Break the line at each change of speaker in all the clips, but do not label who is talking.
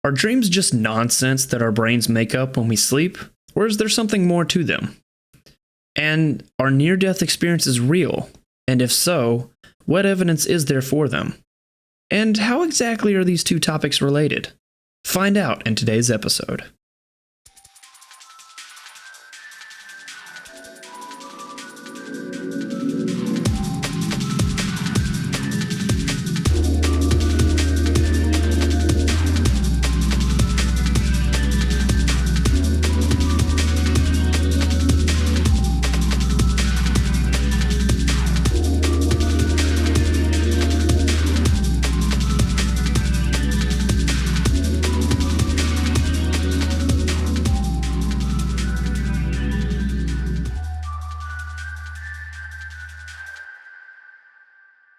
Are dreams just nonsense that our brains make up when we sleep, or is there something more to them? And are near-death experiences real? And if so, what evidence is there for them? And how exactly are these two topics related? Find out in today's episode.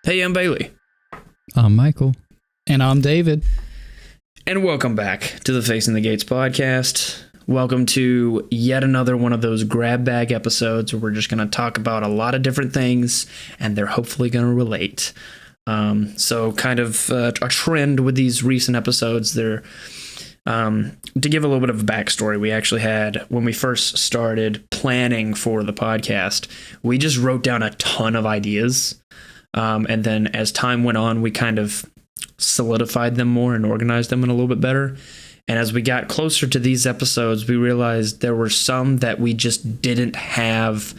Hey, I'm Bailey.
I'm Michael.
And I'm David.
And welcome back to the Facing the Gates podcast. Welcome to yet another one of those grab bag episodes where we're just going to talk about a lot of different things, and they're hopefully going to relate. So kind of a trend with these recent episodes, they're to give a little bit of a backstory, we actually had, when we first started planning for the podcast, we just wrote down a ton of ideas. And then as time went on, we kind of solidified them more and organized them in a little bit better. And as we got closer to these episodes, we realized there were some that we just didn't have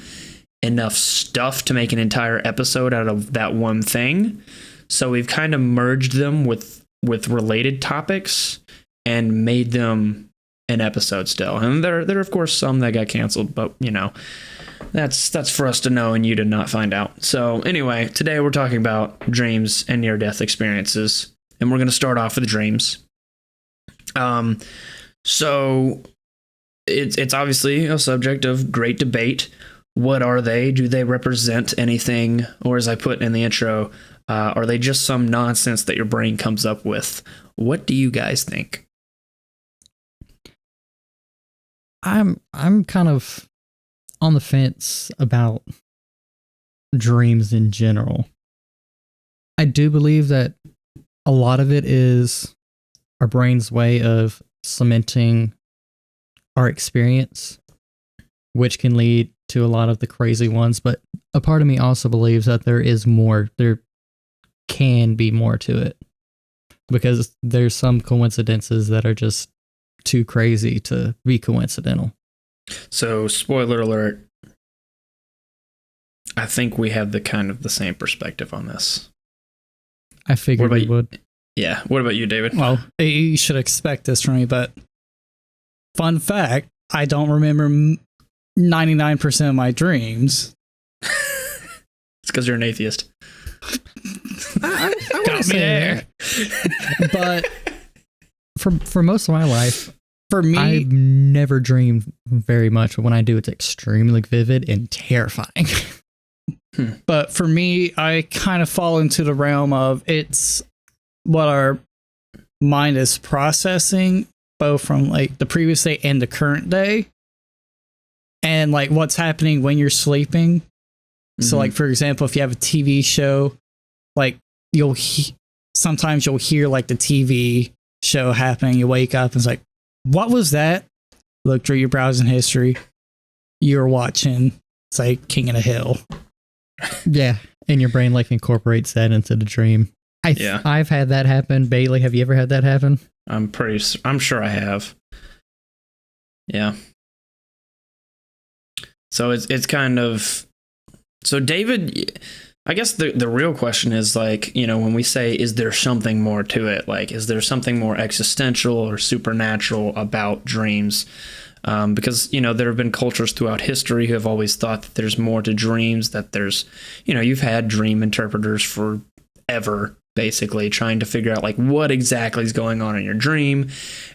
enough stuff to make an entire episode out of that one thing. So we've kind of merged them with related topics and made them an episode still. And there are of course some that got canceled, but you know, that's for us to know and you to not find out. So anyway, today we're talking about dreams and near-death experiences, and we're going to start off with dreams. So it's obviously a subject of great debate. What are they? Do they represent anything? Or as I put in the intro, are they just some nonsense that your brain comes up with? What do you guys think?
I'm kind of on the fence about dreams in general. I do believe that a lot of it is our brain's way of cementing our experience, which can lead to a lot of the crazy ones. But a part of me also believes that there is more. There can be more to it, because there's some coincidences that are just too crazy to be coincidental.
So, spoiler alert, I think we have the same perspective on this.
I figured we would.
Yeah. What about you, David?
Well, you should expect this from me, but fun fact, I don't remember 99% of my dreams.
It's because you're an atheist.
I
Got me there.
But for most of my life,
for me,
I've never dreamed very much, but when I do, it's extremely vivid and terrifying.
But for me, I kind of fall into the realm of it's what our mind is processing, both from like the previous day and the current day, and like what's happening when you're sleeping. Mm-hmm. So like, for example, if you have a TV show, like sometimes you'll hear like the TV show happening, you wake up and it's like, what was that? Look through your browsing history. You're watching, it's like King of the Hill.
Yeah. And your brain like incorporates that into the dream. I've had that happen. Bailey, have you ever had that happen?
I'm sure I have. Yeah. So it's kind of, so David, I guess the real question is like, you know, when we say, is there something more to it? Like, is there something more existential or supernatural about dreams? Because, you know, there have been cultures throughout history who have always thought that there's more to dreams, that there's, you know, you've had dream interpreters forever, basically trying to figure out like what exactly is going on in your dream.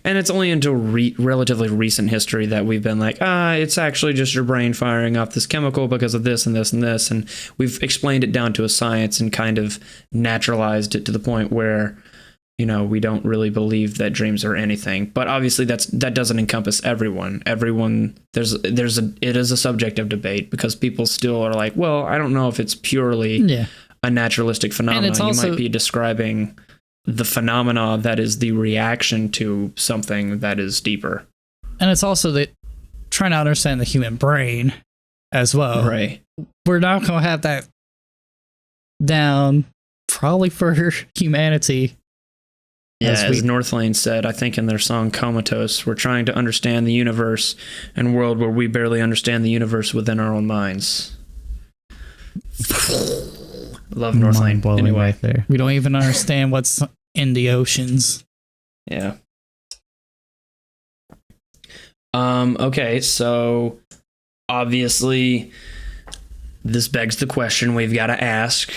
And it's only until relatively recent history that we've been like, it's actually just your brain firing off this chemical because of this and this and this. And we've explained it down to a science and kind of naturalized it to the point where, you know, we don't really believe that dreams are anything. But obviously that doesn't encompass everyone. It is a subject of debate because people still are like, well, I don't know if it's purely a naturalistic phenomenon. You might be describing the phenomena that is the reaction to something that is deeper.
And it's also that trying to understand the human brain as well.
Right.
We're not going to have that down probably for humanity.
Yeah, as Northlane said, I think in their song Comatose, we're trying to understand the universe in a world where we barely understand the universe within our own minds. Love Northlane. Anyway,
right there.
We don't even understand what's in the oceans.
Yeah. Okay, so obviously this begs the question we've got to ask.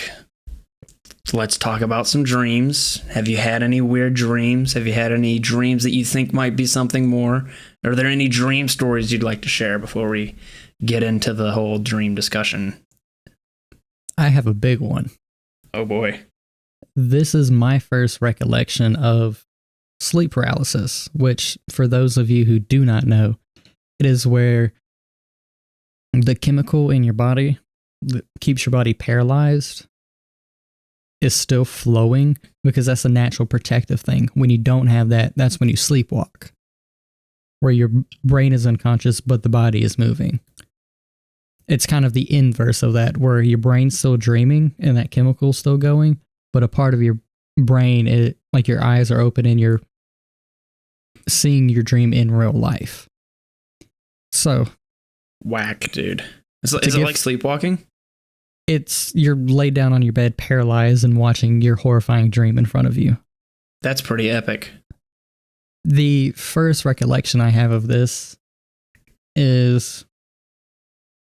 Let's talk about some dreams. Have you had any weird dreams? Have you had any dreams that you think might be something more? Are there any dream stories you'd like to share before we get into the whole dream discussion?
I have a big one.
Oh boy.
This is my first recollection of sleep paralysis, which, for those of you who do not know, it is where the chemical in your body that keeps your body paralyzed is still flowing, because that's a natural protective thing. When you don't have that, that's when you sleepwalk, where your brain is unconscious but the body is moving. It's kind of the inverse of that, where your brain's still dreaming and that chemical's still going, but a part of your brain, like your eyes are open and you're seeing your dream in real life. So
whack, dude. Is it like sleepwalking?
It's you're laid down on your bed, paralyzed, and watching your horrifying dream in front of you.
That's pretty epic.
The first recollection I have of this is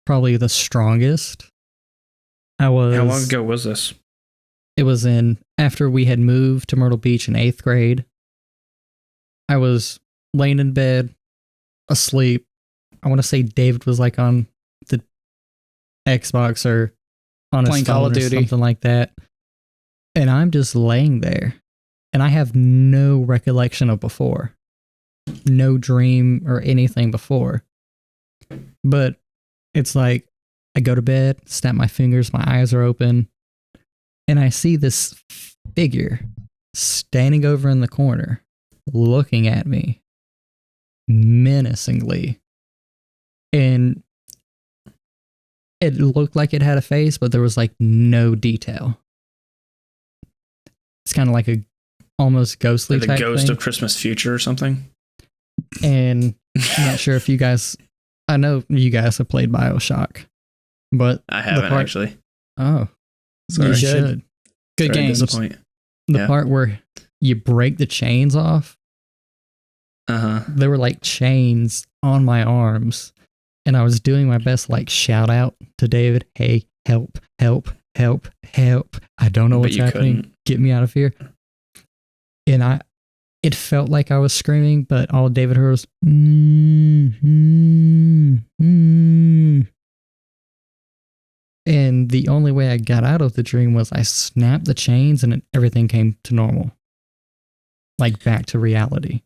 probably the strongest.
How long ago was this?
It was after we had moved to Myrtle Beach in 8th grade. I was laying in bed, asleep. I want to say David was like on the Xbox or on his phone Call of Duty, something like that. And I'm just laying there. And I have no recollection of before. No dream or anything before. But it's like I go to bed, snap my fingers, my eyes are open, and I see this figure standing over in the corner, looking at me menacingly. And it looked like it had a face, but there was like no detail. It's kind of like a almost ghostly
like
type
the ghost
thing.
of Christmas Future or something.
And I'm not sure if you guys, I know you guys have played BioShock, but
I haven't actually.
Oh,
sorry.
You should.
Good game.
The part where you break the chains off. There were like chains on my arms, and I was doing my best to like shout out to David, "Hey, help, help, help, help. I don't know what's happening.
Couldn't.
Get me out of here." And it felt like I was screaming, but all David heard was, And the only way I got out of the dream was I snapped the chains and everything came to normal. Like back to reality.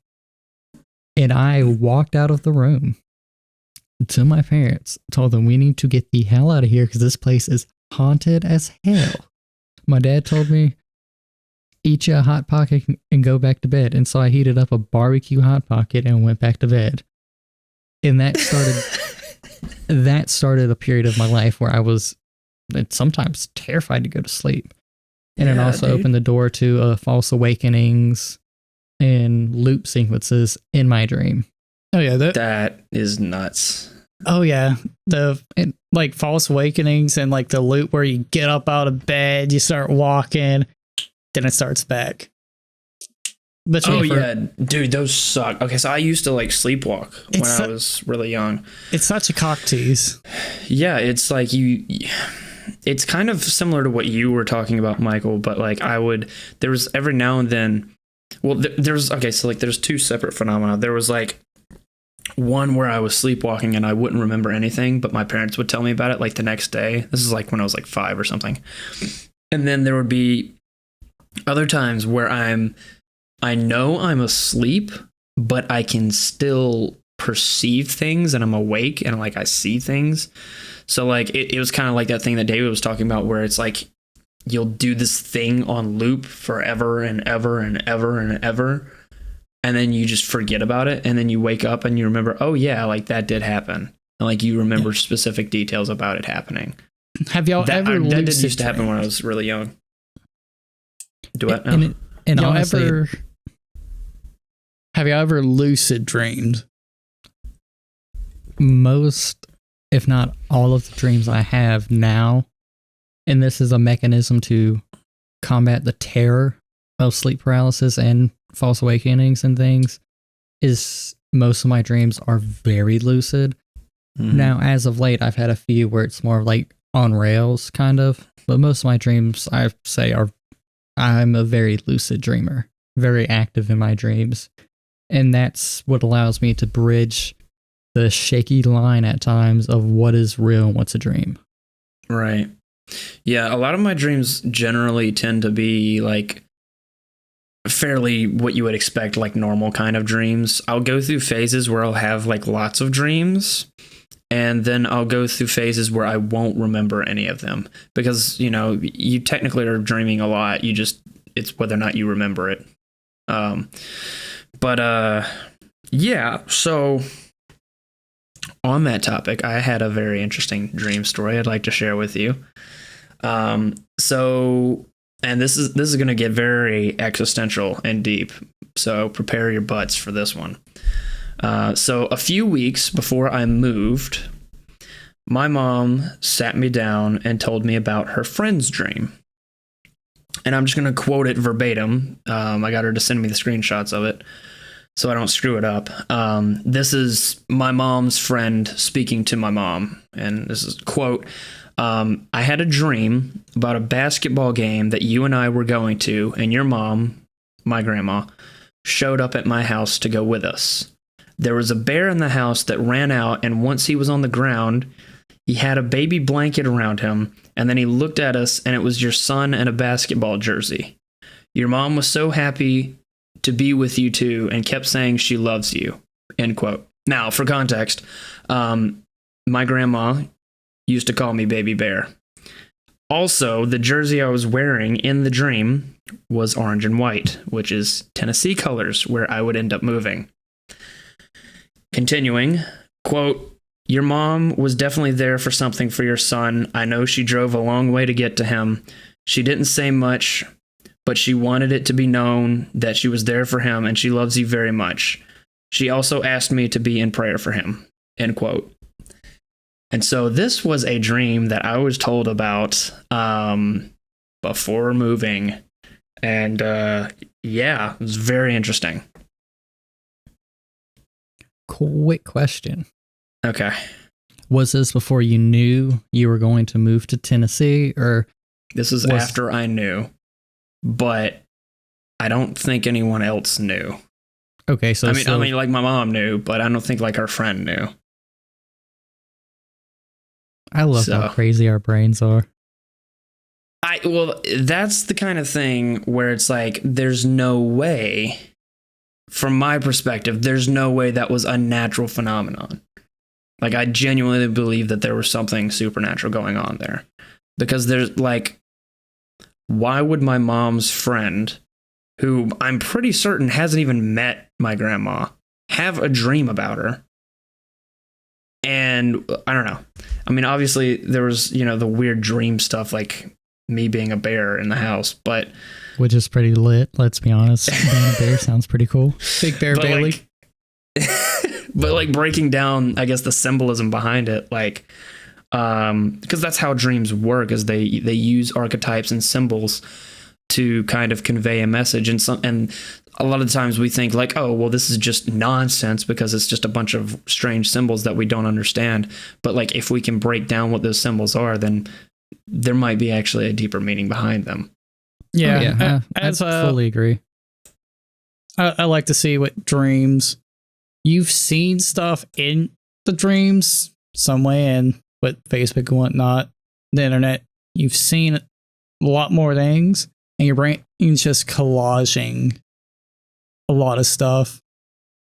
And I walked out of the room to my parents, told them we need to get the hell out of here because this place is haunted as hell. My dad told me, eat you a Hot Pocket and go back to bed. And so I heated up a barbecue Hot Pocket and went back to bed. And that started a period of my life where I was sometimes terrified to go to sleep. And it also opened the door to false awakenings and loop sequences in my dream.
Oh yeah,
that is nuts.
Oh yeah, like false awakenings and like the loop where you get up out of bed, you start walking, then it starts back. But
dude, those suck. Okay, so I used to like sleepwalk when I was really young.
It's such a cock tease.
Yeah, it's like it's kind of similar to what you were talking about, Michael, but like there was every now and then, well, there's two separate phenomena. There was like one where I was sleepwalking and I wouldn't remember anything, but my parents would tell me about it like the next day. This is like when I was like 5 or something. And then there would be other times where I know I'm asleep, but I can still perceive things and I'm awake and like I see things. So like it was kind of like that thing that David was talking about where it's like you'll do this thing on loop forever and ever and ever and ever, and then you just forget about it, and then you wake up and you remember, oh yeah, like that did happen, and like you remember specific details about it happening.
Have y'all ever
that
lucid
did used to happen
dreamed?
when I was really young. Do it?
And
Y'all
honestly,
ever have y'all ever lucid dreamed?
most, if not all of the dreams I have now, and this is a mechanism to combat the terror of sleep paralysis and false awakenings and things, is most of my dreams are very lucid.
Mhm.
Now, as of late, I've had a few where it's more like on rails, kind of, but most of my dreams, I say, I'm a very lucid dreamer, very active in my dreams. And that's what allows me to bridge the shaky line at times of what is real and what's a dream.
Right. Yeah, a lot of my dreams generally tend to be like fairly what you would expect, like normal kind of dreams. I'll go through phases where I'll have like lots of dreams, and then I'll go through phases where I won't remember any of them because, you know, you technically are dreaming a lot. It's whether or not you remember it. Yeah, so on that topic, I had a very interesting dream story I'd like to share with you. And this is going to get very existential and deep, so prepare your butts for this one. So a few weeks before I moved, my mom sat me down and told me about her friend's dream. And I'm just going to quote it verbatim. I got her to send me the screenshots of it so I don't screw it up. This is my mom's friend speaking to my mom. And this is, quote, I had a dream about a basketball game that you and I were going to, and your mom, my grandma, showed up at my house to go with us. There was a bear in the house that ran out, and once he was on the ground, he had a baby blanket around him, and then he looked at us, and it was your son and a basketball jersey. Your mom was so happy to be with you two and kept saying she loves you, end quote. Now, for context, my grandma used to call me Baby Bear. Also, the jersey I was wearing in the dream was orange and white, which is Tennessee colors, where I would end up moving. Continuing, quote, your mom was definitely there for something for your son. I know she drove a long way to get to him. She didn't say much, but she wanted it to be known that she was there for him and she loves you very much. She also asked me to be in prayer for him, end quote. And so this was a dream that I was told about before moving. And yeah, it was very interesting.
Quick question.
Okay.
Was this before you knew you were going to move to Tennessee, or
This was after I knew, but I don't think anyone else knew.
okay? So
I mean, like my mom knew, but I don't think like our friend knew.
I love how crazy our brains are.
Well, that's the kind of thing where it's like, there's no way, from my perspective, there's no way that was a natural phenomenon. Like, I genuinely believe that there was something supernatural going on there. Because there's like, why would my mom's friend, who I'm pretty certain hasn't even met my grandma, have a dream about her? And I don't know. I mean, obviously there was, you know, the weird dream stuff like me being a bear in the house, but
which is pretty lit, let's be honest. Being a bear sounds pretty cool.
Big Bear Bailey.
But like breaking down, I guess, the symbolism behind it, like, because that's how dreams work, is they use archetypes and symbols to kind of convey a message. And a lot of the times we think like, oh, well, this is just nonsense because it's just a bunch of strange symbols that we don't understand. But like, if we can break down what those symbols are, then there might be actually a deeper meaning behind them.
Yeah,
I fully agree.
I like to see what dreams you've seen stuff in the dreams some way, and with Facebook and whatnot, the internet, you've seen a lot more things, and your brain is just collaging a lot of stuff.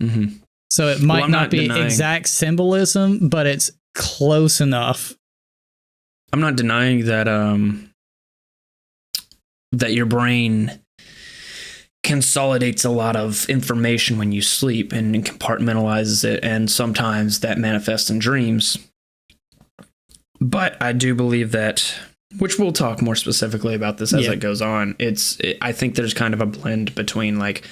Mm-hmm.
So it might not be
denying
exact symbolism, but it's close enough.
I'm not denying that that your brain consolidates a lot of information when you sleep and compartmentalizes it, and sometimes that manifests in dreams. But I do believe that, which we'll talk more specifically about this as it goes on, I think there's kind of a blend between like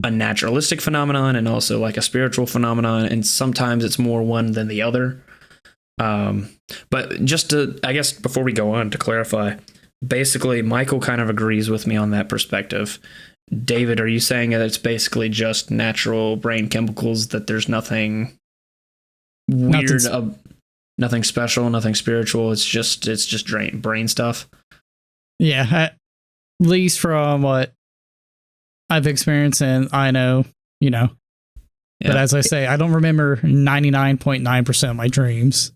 a naturalistic phenomenon and also like a spiritual phenomenon, and sometimes it's more one than the other. But just to, I guess before we go on, to clarify, basically Michael kind of agrees with me on that perspective. David, are you saying that it's basically just natural brain chemicals, that there's nothing weird, nothing special, nothing spiritual? It's just brain stuff.
Yeah, at least from what I've experienced, and I know, Yeah. But as I say, I don't remember 99.9% of my dreams.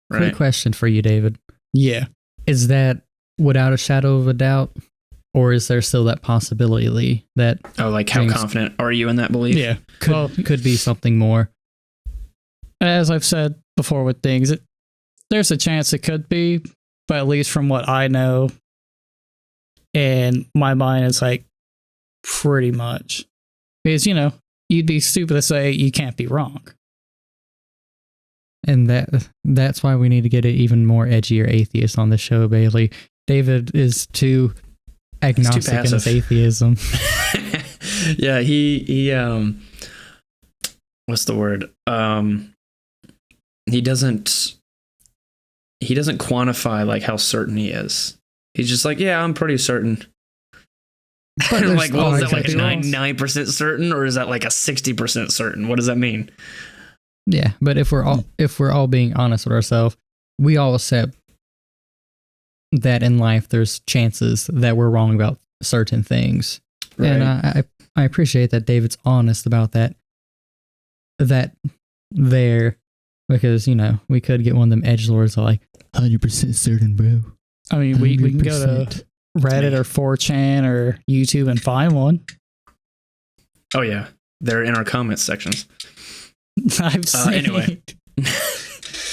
Right.
Quick question for you, David.
Yeah.
Is that without a shadow of a doubt? Or is there still that possibility that...
Oh, like how confident are you in that belief?
Yeah.
Could be something more.
As I've said before with things, there's a chance it could be, but at least from what I know, and my mind is like pretty much. Because, you'd be stupid to say you can't be wrong.
And that's why we need to get an even more edgier atheist on the show, Bailey. David is too agnostic in his atheism.
Yeah, he what's the word? He doesn't quantify like how certain he is. He's just like, yeah, I'm pretty certain. But like, well, is that like 99% certain, or is that like a 60% certain? What does that mean?
Yeah, but if we're all being honest with ourselves, we all accept that in life there's chances that we're wrong about certain things. Right. And I appreciate that David's honest about that there, because we could get one of them edgelords like 100% certain, bro.
I mean, we can go to Reddit or 4chan or YouTube and find one.
Oh yeah, they're in our comments sections.
I've seen.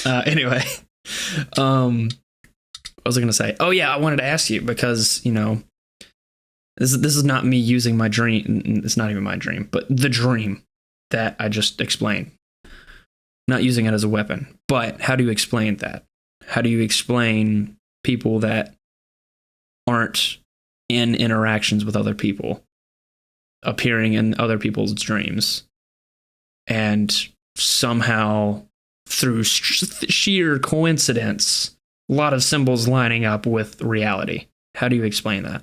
Anyway, what was I going to say? Oh yeah, I wanted to ask you because this is not me using my dream. It's not even my dream, but the dream that I just explained. Not using it as a weapon, but how do you explain that? How do you explain people that aren't in interactions with other people appearing in other people's dreams, and somehow through sheer coincidence, a lot of symbols lining up with reality? How do you explain that?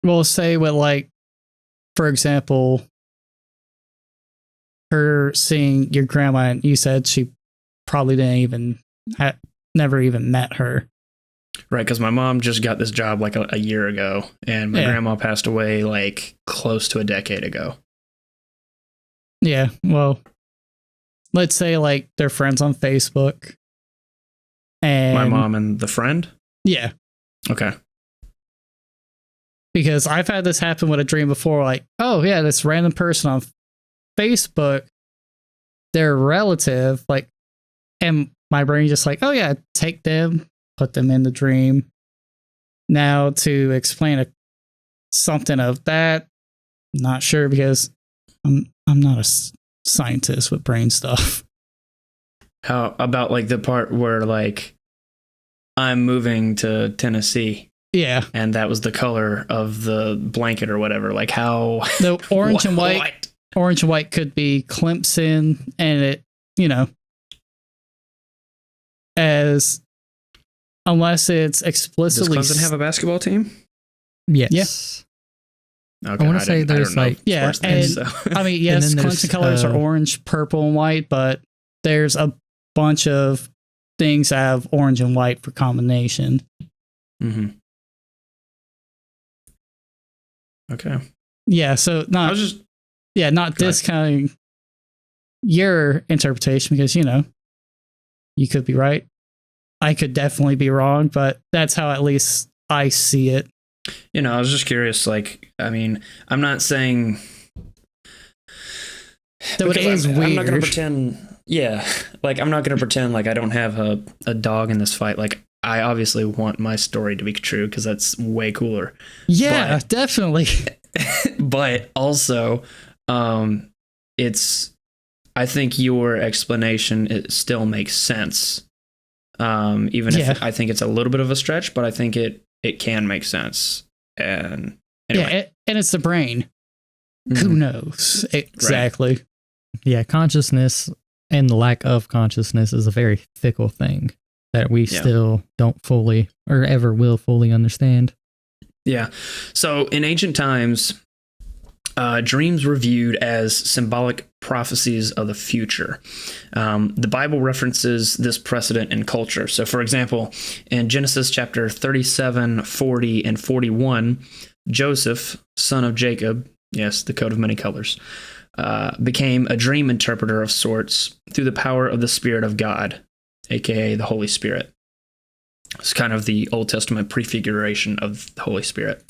Well, say with like, for example, her seeing your grandma, and you said she probably never even met her.
Right, because my mom just got this job like a year ago, and my grandma passed away like close to a decade ago.
Yeah, well, let's say like they're friends on Facebook. And
my mom and the friend?
Yeah.
Okay.
Because I've had this happen with a dream before, like, oh yeah, this random person on Facebook, their relative, like, and my brain just like, oh yeah, take them, put them in the dream. Now to explain something of that, not sure, because I'm not a scientist with brain stuff.
How about like the part where like I'm moving to Tennessee?
Yeah.
And that was the color of the blanket or whatever. Like how
the orange and white. What? Orange and white could be Clemson, and it, as unless it's explicitly.
Does Clemson have a basketball team?
Yes.
Yeah. Okay,
I want to say there's like
yes, Clemson colors are orange, purple, and white, but there's a bunch of things that have orange and white for combination.
Mm-hmm. Okay.
Yeah, so not discounting your interpretation, because you could be right. I could definitely be wrong, but that's how at least I see it.
I was just curious. Like, I mean, I'm not saying
so it is weird.
I'm not going to pretend. Yeah, like I'm not going to pretend like I don't have a dog in this fight. Like I obviously want my story to be true because that's way cooler.
Yeah, definitely.
But also, it's, I think your explanation, it still makes sense. Even if I think it's a little bit of a stretch, but I think it can make sense. And anyway.
Yeah, and it's the brain. Who knows? Exactly.
Right. Yeah, consciousness and the lack of consciousness is a very fickle thing that we still don't fully or ever will fully understand.
Yeah. So in ancient times, dreams were viewed as symbolic prophecies of the future. The Bible references this precedent in culture. So, for example, in Genesis chapter 37, 40, and 41, Joseph, son of Jacob, yes, the coat of many colors, became a dream interpreter of sorts through the power of the Spirit of God, aka the Holy Spirit. It's kind of the Old Testament prefiguration of the Holy Spirit.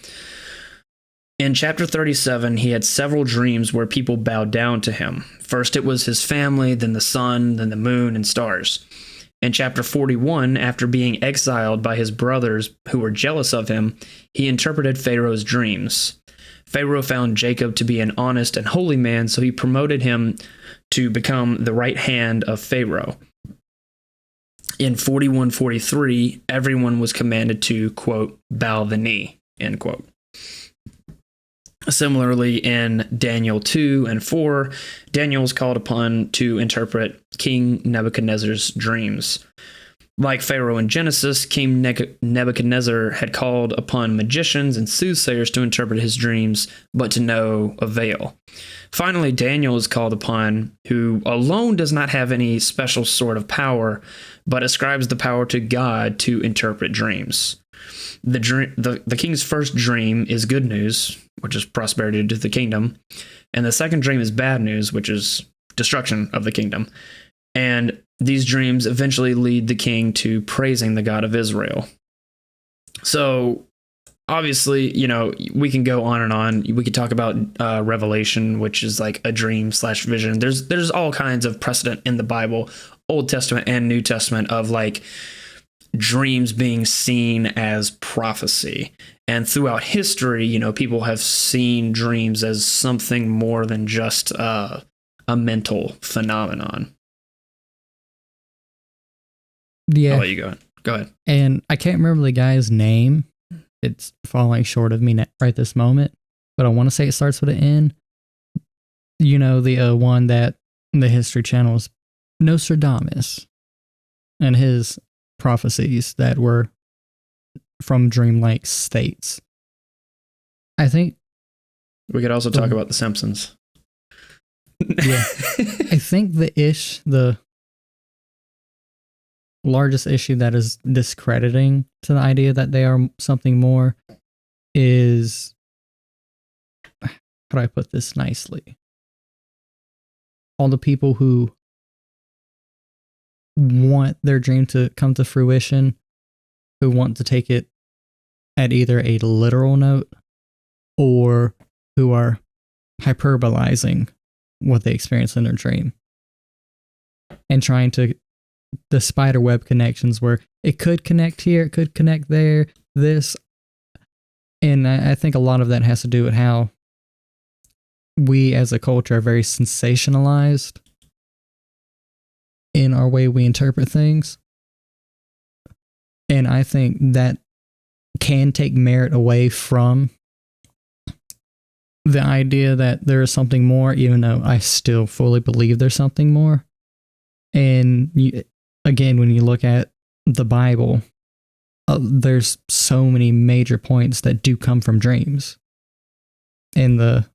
In chapter 37, he had several dreams where people bowed down to him. First, it was his family, then the sun, then the moon, and stars. In chapter 41, after being exiled by his brothers who were jealous of him, he interpreted Pharaoh's dreams. Pharaoh found Jacob to be an honest and holy man, so he promoted him to become the right hand of Pharaoh. In 41-43, everyone was commanded to, quote, bow the knee, end quote. Similarly, in Daniel 2 and 4, Daniel was called upon to interpret King Nebuchadnezzar's dreams. Like Pharaoh in Genesis, King Nebuchadnezzar had called upon magicians and soothsayers to interpret his dreams, but to no avail. Finally, Daniel is called upon, who alone does not have any special sort of power, but ascribes the power to God to interpret dreams. The king's first dream is good news, which is prosperity to the kingdom, and the second dream is bad news, which is destruction of the kingdom. And these dreams eventually lead the king to praising the God of Israel. So, obviously, we can go on and on. We could talk about Revelation, which is like a dream / vision. There's all kinds of precedent in the Bible, Old Testament and New Testament, of like dreams being seen as prophecy. And throughout history, people have seen dreams as something more than just a mental phenomenon.
Yeah.
I'll let you go ahead.
And I can't remember the guy's name. It's falling short of me right this moment, but I want to say it starts with an N. The one that the History Channel is Nostradamus, and his prophecies that were from dreamlike states. I think
we could also talk about The Simpsons.
Yeah. I think the largest issue that is discrediting to the idea that they are something more is, how do I put this nicely? All the people who want their dream to come to fruition, who want to take it at either a literal note or who are hyperbolizing what they experience in their dream and trying to the spider web connections where it could connect here, it could connect there, this. And I think a lot of that has to do with how we as a culture are very sensationalized in our way we interpret things. And I think that can take merit away from the idea that there is something more, even though I still fully believe there's something more. And again, when you look at the Bible, there's so many major points that do come from dreams and the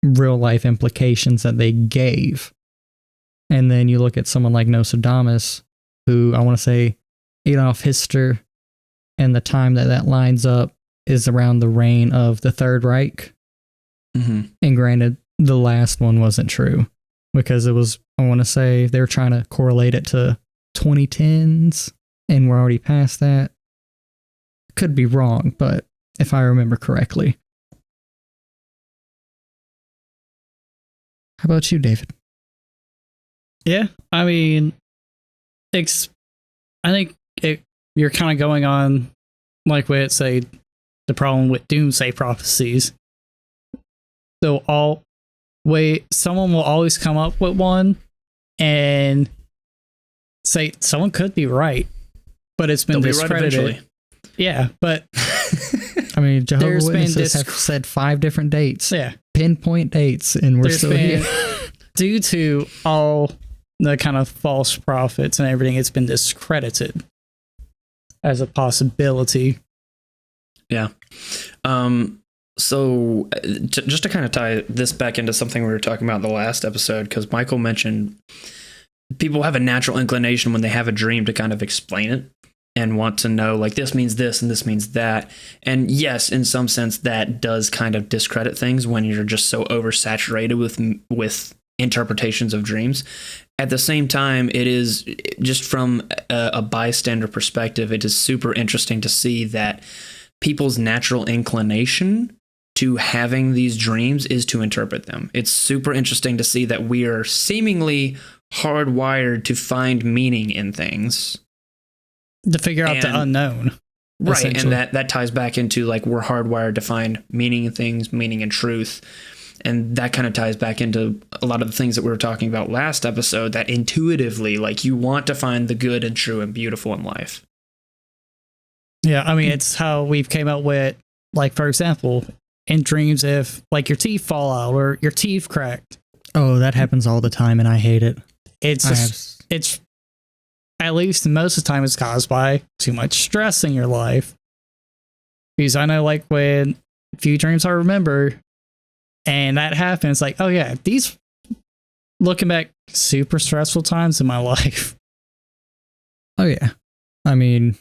real life implications that they gave. And then you look at someone like Nostradamus, who I want to say Adolf Hitler, and the time that lines up is around the reign of the Third Reich. Mm-hmm. And granted, the last one wasn't true because it was, I want to say, they were trying to correlate it to 2010s, and we're already past that. Could be wrong, but if I remember correctly. How about you, David?
Yeah, I mean, I think it you're kind of going on like with say the problem with doomsday prophecies. So someone will always come up with one and say someone could be right, but it's been discredited. Right, yeah, but
I mean, Jehovah's Witnesses have said 5 different dates.
Yeah,
pinpoint dates, and we're still here.
Due to all the kind of false prophets and everything, it's been discredited as a possibility.
Yeah. So just to kind of tie this back into something we were talking about in the last episode, because Michael mentioned people have a natural inclination when they have a dream to kind of explain it and want to know, like, this means this and this means that. And yes, in some sense, that does kind of discredit things when you're just so oversaturated with interpretations of dreams. At the same time, it is just from a bystander perspective, it is super interesting to see that people's natural inclination to having these dreams is to interpret them. It's super interesting to see that we are seemingly hardwired to find meaning in things.
To figure out the unknown.
Right, and that ties back into, like, we're hardwired to find meaning in things, meaning in truth. And that kind of ties back into a lot of the things that we were talking about last episode, that intuitively, like, you want to find the good and true and beautiful in life.
Yeah, I mean, it's how we've came up with, like, for example, in dreams, if, like, your teeth fall out or your teeth cracked.
Oh, that happens all the time, and I hate it.
It's at least most of the time it's caused by too much stress in your life. Because I know, like, when a few dreams I remember, and that happens, like, oh yeah, these, looking back, super stressful times in my life.
Oh yeah. I mean,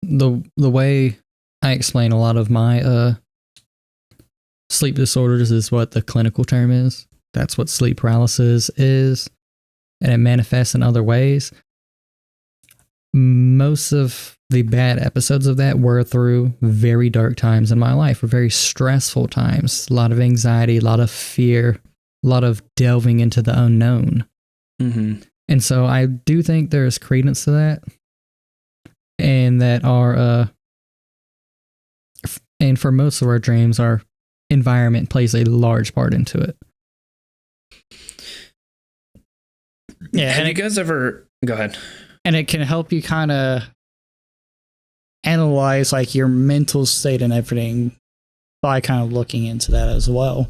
the way I explain a lot of my sleep disorders is what the clinical term is. That's what sleep paralysis is, and it manifests in other ways. Most of the bad episodes of that were through very dark times in my life, or very stressful times. A lot of anxiety, a lot of fear, a lot of delving into the unknown.
Mm-hmm.
And so I do think there's credence to that, and that our and for most of our dreams, our environment plays a large part into it.
Yeah, have you guys ever... Go ahead.
And it can help you kind of analyze, like, your mental state and everything by kind of looking into that as well.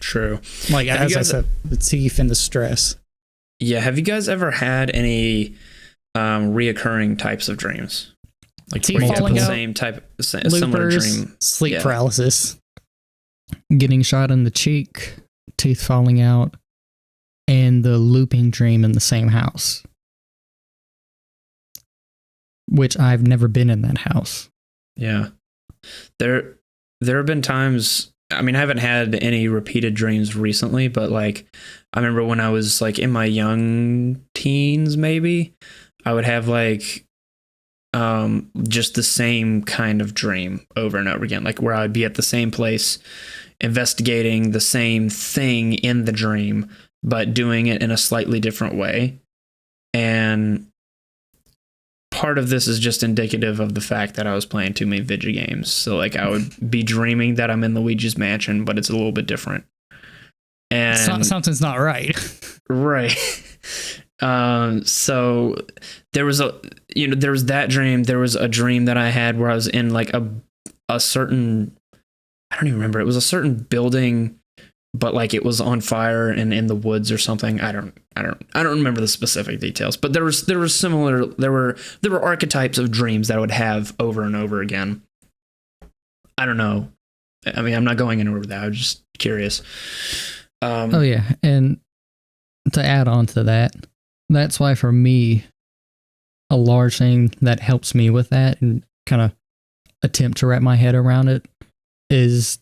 True.
Like, as I said, the teeth and the stress.
Yeah, have you guys ever had any reoccurring types of dreams? Like,
teeth falling out,
similar dream.
Sleep paralysis.
Getting shot in the cheek, teeth falling out, and the looping dream in the same house. Which I've never been in that house.
Yeah. There have been times, I mean, I haven't had any repeated dreams recently, but, like, I remember when I was, like, in my young teens, maybe, I would have, like, just the same kind of dream over and over again, like, where I'd be at the same place investigating the same thing in the dream, but doing it in a slightly different way. And part of this is just indicative of the fact that I was playing too many video games. So, like, I would be dreaming that I'm in Luigi's Mansion, but it's a little bit different. And
something's not right.
Right. So there was that dream. There was a dream that I had where I was in, like, a certain, I don't even remember. It was a certain building, but, like, it was on fire and in the woods or something. I don't remember the specific details, but there were archetypes of dreams that I would have over and over again. I don't know. I mean, I'm not going anywhere with that. I was just curious.
Oh yeah. And to add on to that, that's why for me, a large thing that helps me with that and kind of attempt to wrap my head around it is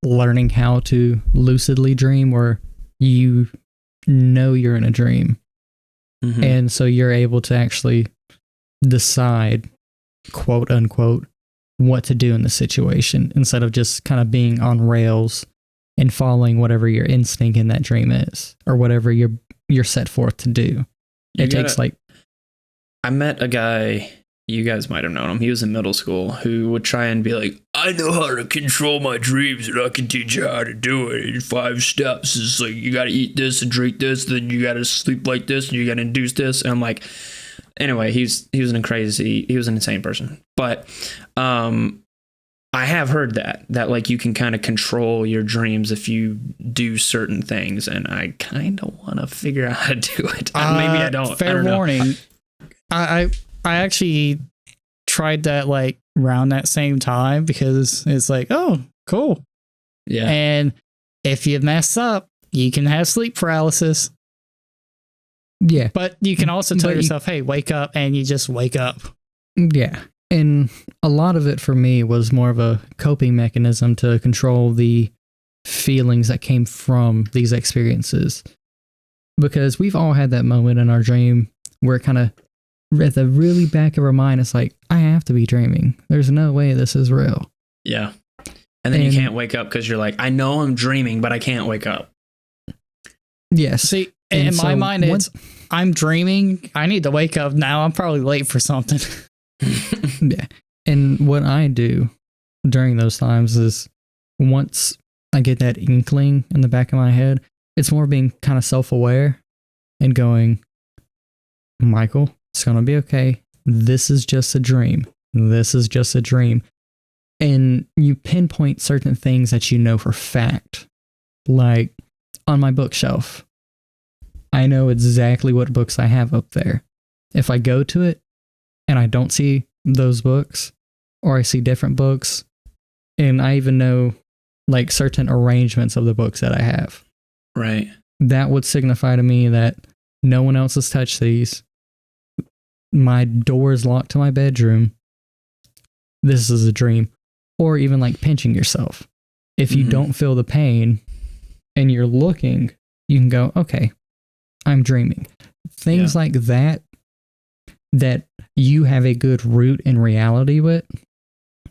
learning how to lucidly dream, where you know you're in a dream. Mm-hmm. And so you're able to actually decide, quote unquote, what to do in the situation instead of just kind of being on rails and following whatever your instinct in that dream is, or whatever you're set forth to do. I
I met a guy, you guys might have known him. He was in middle school who would try and be like, I know how to control my dreams and I can teach you how to do it in 5 steps. It's like, you got to eat this and drink this, then you got to sleep like this and you got to induce this. And I'm like, anyway, he was an insane person. But, I have heard that like you can kind of control your dreams if you do certain things, and I kind of want to figure out how to do it. Maybe I don't.
Fair warning. I actually tried that like around that same time because it's like, oh, cool.
Yeah.
And if you mess up, you can have sleep paralysis.
Yeah.
But you can also tell yourself, hey, wake up, and you just wake up.
Yeah. And a lot of it for me was more of a coping mechanism to control the feelings that came from these experiences. Because we've all had that moment in our dream where kind of at the really back of our mind, it's like, I have to be dreaming. There's no way this is real.
Yeah. And then you can't wake up because you're like, I know I'm dreaming, but I can't wake up.
Yes.
See, in my mind, it's, I'm dreaming. I need to wake up now. I'm probably late for something.
Yeah. And what I do during those times is once I get that inkling in the back of my head, it's more being kind of self-aware and going, Michael, it's going to be okay. This is just a dream. This is just a dream. And you pinpoint certain things that you know for fact. Like on my bookshelf, I know exactly what books I have up there. If I go to it and I don't see those books, or I see different books, and I even know like certain arrangements of the books that I have.
Right.
That would signify to me that no one else has touched these. My door is locked to my bedroom. This is a dream. Or even like pinching yourself. If you don't feel the pain and you're looking, you can go, okay, I'm dreaming. Things like that you have a good root in reality with.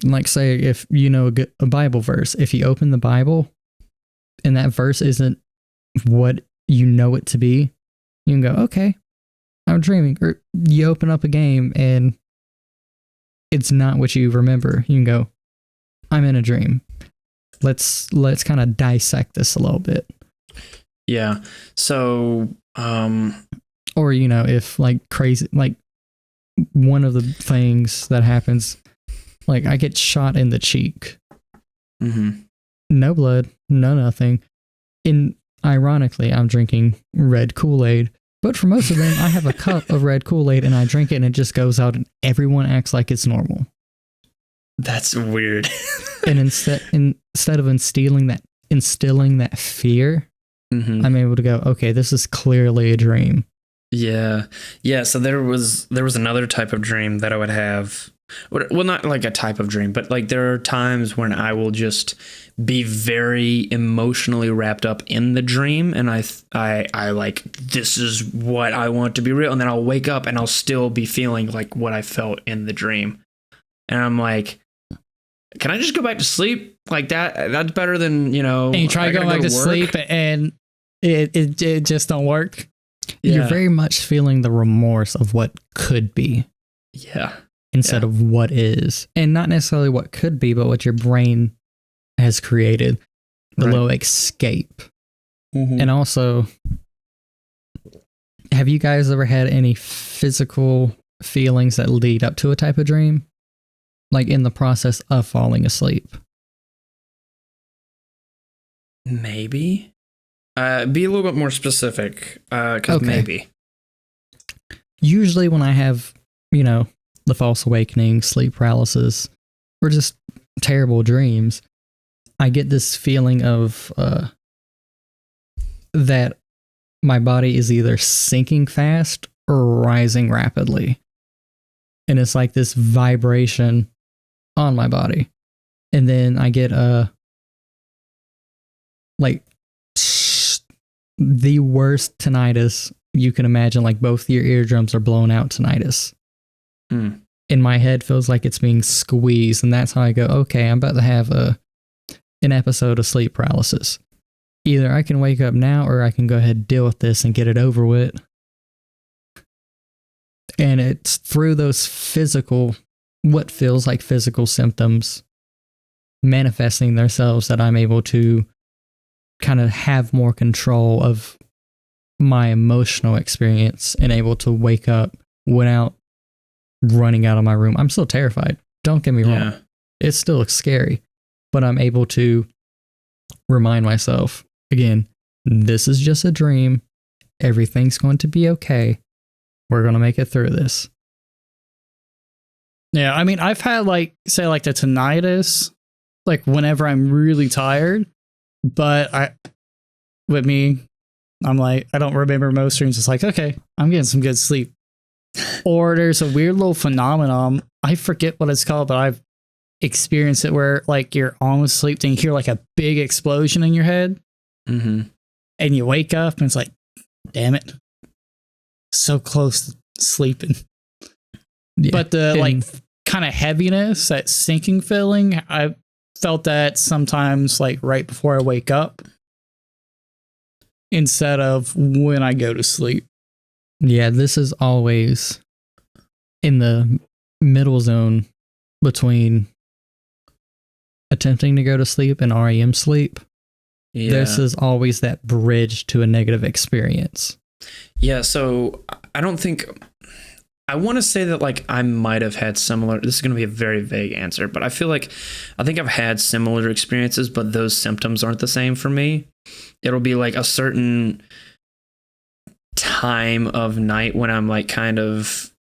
Like say if you know a Bible verse, if you open the Bible and that verse isn't what you know it to be, you can go, okay, I'm dreaming. Or you open up a game and it's not what you remember. You can go, I'm in a dream. Let's kind of dissect this a little bit.
Yeah. So,
or, you know, if like crazy, like one of the things that happens, like I get shot in the cheek. No blood, no nothing. Ironically, I'm drinking red Kool-Aid, but for most of them, I have a cup of red Kool-Aid and I drink it and it just goes out and everyone acts like it's normal.
That's weird.
And instead of instilling that fear, I'm able to go, okay, this is clearly a dream.
Yeah. Yeah. So there was another type of dream that I would have. Well, not like a type of dream, but like there are times when I will just be very emotionally wrapped up in the dream. And I like, this is what I want to be real. And then I'll wake up and I'll still be feeling like what I felt in the dream. And I'm like, can I just go back to sleep like that? That's better than, you know.
And you try going back to sleep and it just don't work.
Yeah. You're very much feeling the remorse of what could be.
Yeah.
Instead of what is. And not necessarily what could be, but what your brain has created. The little escape. And also, have you guys ever had any physical feelings that lead up to a type of dream? Like in the process of falling asleep?
Maybe. Be a little bit more specific. Because maybe.
Usually when I have, you know, the false awakening, sleep paralysis, or just terrible dreams, I get this feeling of that my body is either sinking fast or rising rapidly. And it's like this vibration on my body. And then I get like the worst tinnitus you can imagine, like both your eardrums are blown out tinnitus. And my head feels like it's being squeezed, and that's how I go, okay, I'm about to have an episode of sleep paralysis. Either I can wake up now or I can go ahead and deal with this and get it over with. And it's through those what feels like physical symptoms manifesting themselves that I'm able to kind of have more control of my emotional experience and able to wake up without running out of my room. I'm still terrified. Don't get me wrong. It's still scary, but I'm able to remind myself again, this is just a dream. Everything's going to be okay. We're going to make it through this.
Yeah, I mean, I've had the tinnitus, like whenever I'm really tired, but I'm like, I don't remember most dreams. It's like, okay, I'm getting some good sleep. Or there's a weird little phenomenon. I forget what it's called, but I've experienced it where like you're almost asleep and you hear like a big explosion in your head.
Mm-hmm.
And you wake up and it's like, damn it. So close to sleeping. Yeah. But the kind of heaviness, that sinking feeling, I felt that sometimes like right before I wake up instead of when I go to sleep.
Yeah, this is always in the middle zone between attempting to go to sleep and REM sleep. Yeah. This is always that bridge to a negative experience.
Yeah, so I don't think... I want to say that like I might have had similar... This is going to be a very vague answer, but I think I've had similar experiences, but those symptoms aren't the same for me. It'll be like a certain time of night when I'm like kind of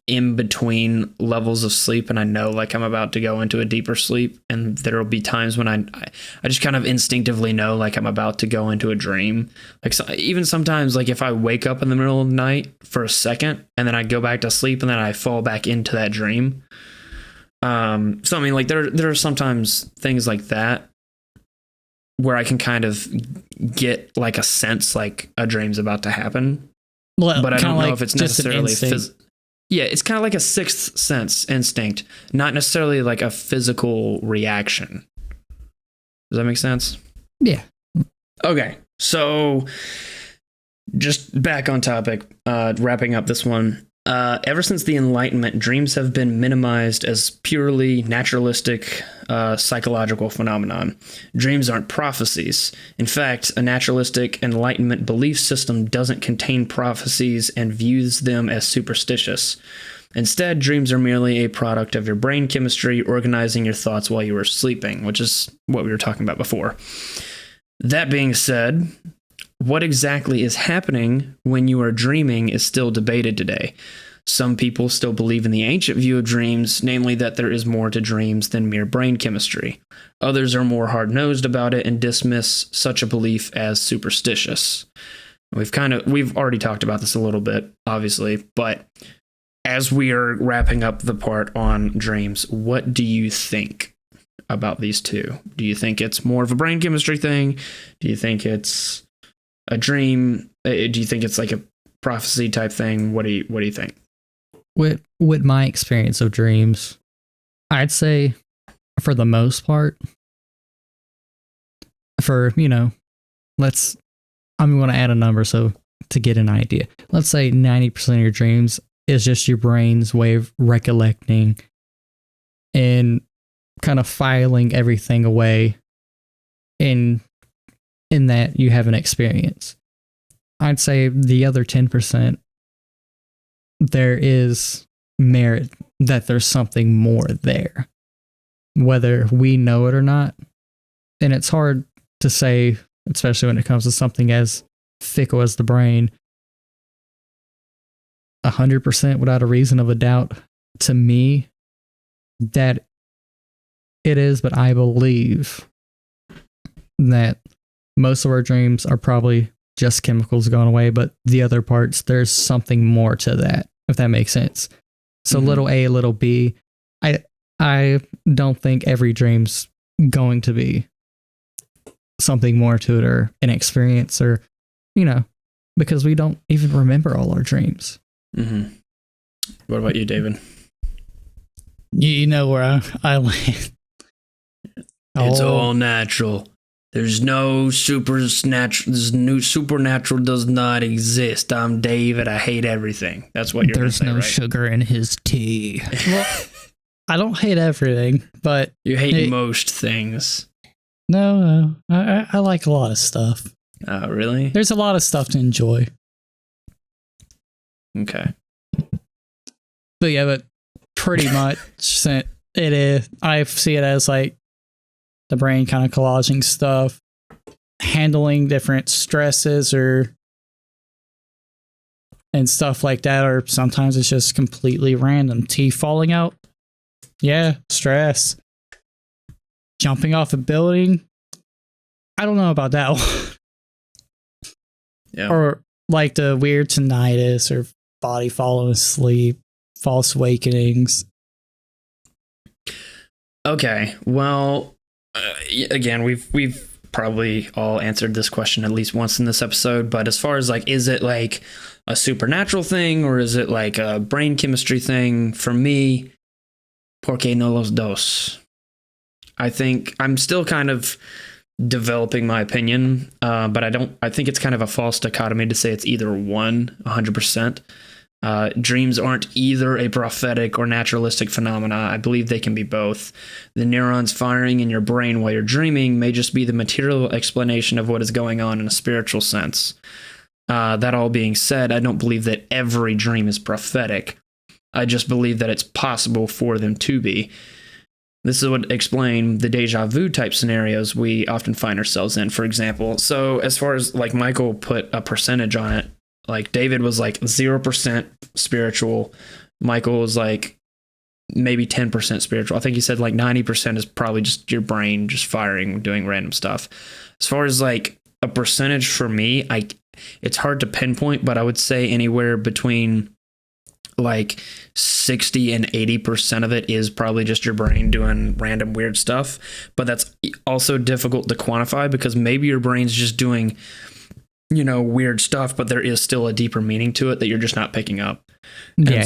in between levels of sleep and I know like I'm about to go into a deeper sleep, and there'll be times when I just kind of instinctively know like I'm about to go into a dream. Like even sometimes like if I wake up in the middle of the night for a second and then I go back to sleep and then I fall back into that dream. So I mean like there are sometimes things like that where I can kind of get like a sense like a dream's about to happen.
Well,
but I don't know if it's necessarily
yeah,
it's kind of like a sixth sense instinct, not necessarily like a physical reaction. Does that make sense?
Yeah.
Okay, so just back on topic, wrapping up this one. Ever since the Enlightenment, dreams have been minimized as purely naturalistic psychological phenomenon. Dreams aren't prophecies. In fact, a naturalistic Enlightenment belief system doesn't contain prophecies and views them as superstitious. Instead, dreams are merely a product of your brain chemistry organizing your thoughts while you were sleeping, which is what we were talking about before. That being said, what exactly is happening when you are dreaming is still debated today. Some people still believe in the ancient view of dreams, namely that there is more to dreams than mere brain chemistry. Others are more hard-nosed about it and dismiss such a belief as superstitious. We've already talked about this a little bit, obviously, but as we are wrapping up the part on dreams, what do you think about these two? Do you think it's more of a brain chemistry thing? Do you think it's a dream? Do you think it's like a prophecy type thing? What do you think?
With my experience of dreams, I'd say for the most part, I'm going to add a number so to get an idea. Let's say 90% of your dreams is just your brain's way of recollecting and kind of filing everything away in that you have an experience. I'd say the other 10%, there is merit that there's something more there, whether we know it or not. And it's hard to say, especially when it comes to something as fickle as the brain, 100% without a reason of a doubt to me that it is, but I believe that most of our dreams are probably just chemicals going away, but the other parts, there's something more to that, if that makes sense. So little a, little b, I don't think every dream's going to be something more to it or an experience or, because we don't even remember all our dreams.
Mm-hmm. What about you, David?
You know where I land.
It's all natural. There's no supernatural does not exist. I'm David. I hate everything. That's what you're
There's
gonna say,
no
right?
sugar in his tea.
Well, I don't hate everything, but
You hate most things.
no, I like a lot of stuff.
Really?
There's a lot of stuff to enjoy.
Okay.
But yeah, but pretty much it is. I see it as like the brain kind of collaging stuff, handling different stresses and stuff like that, or sometimes it's just completely random. Teeth falling out. Yeah, stress. Jumping off a building. I don't know about that one.
Yeah.
Or like the weird tinnitus or body falling asleep, false awakenings.
Okay. Well, again, we've probably all answered this question at least once in this episode, but as far as like, is it like a supernatural thing or is it like a brain chemistry thing? For me, porque no los dos. I think I'm still kind of developing my opinion, but I think it's kind of a false dichotomy to say it's either one 100%. Dreams aren't either a prophetic or naturalistic phenomena. I believe they can be both. The neurons firing in your brain while you're dreaming may just be the material explanation of what is going on in a spiritual sense. That all being said, I don't believe that every dream is prophetic. I just believe that it's possible for them to be. This is what explain the deja vu type scenarios we often find ourselves in, for example. So as far as like Michael put a percentage on it, like David was like 0% spiritual. Michael was like maybe 10% spiritual. I think he said like 90% is probably just your brain just firing, doing random stuff. As far as like a percentage for me, it's hard to pinpoint, but I would say anywhere between like 60 and 80% of it is probably just your brain doing random weird stuff. But that's also difficult to quantify because maybe your brain's just doing, weird stuff, but there is still a deeper meaning to it that you're just not picking up.
Yeah,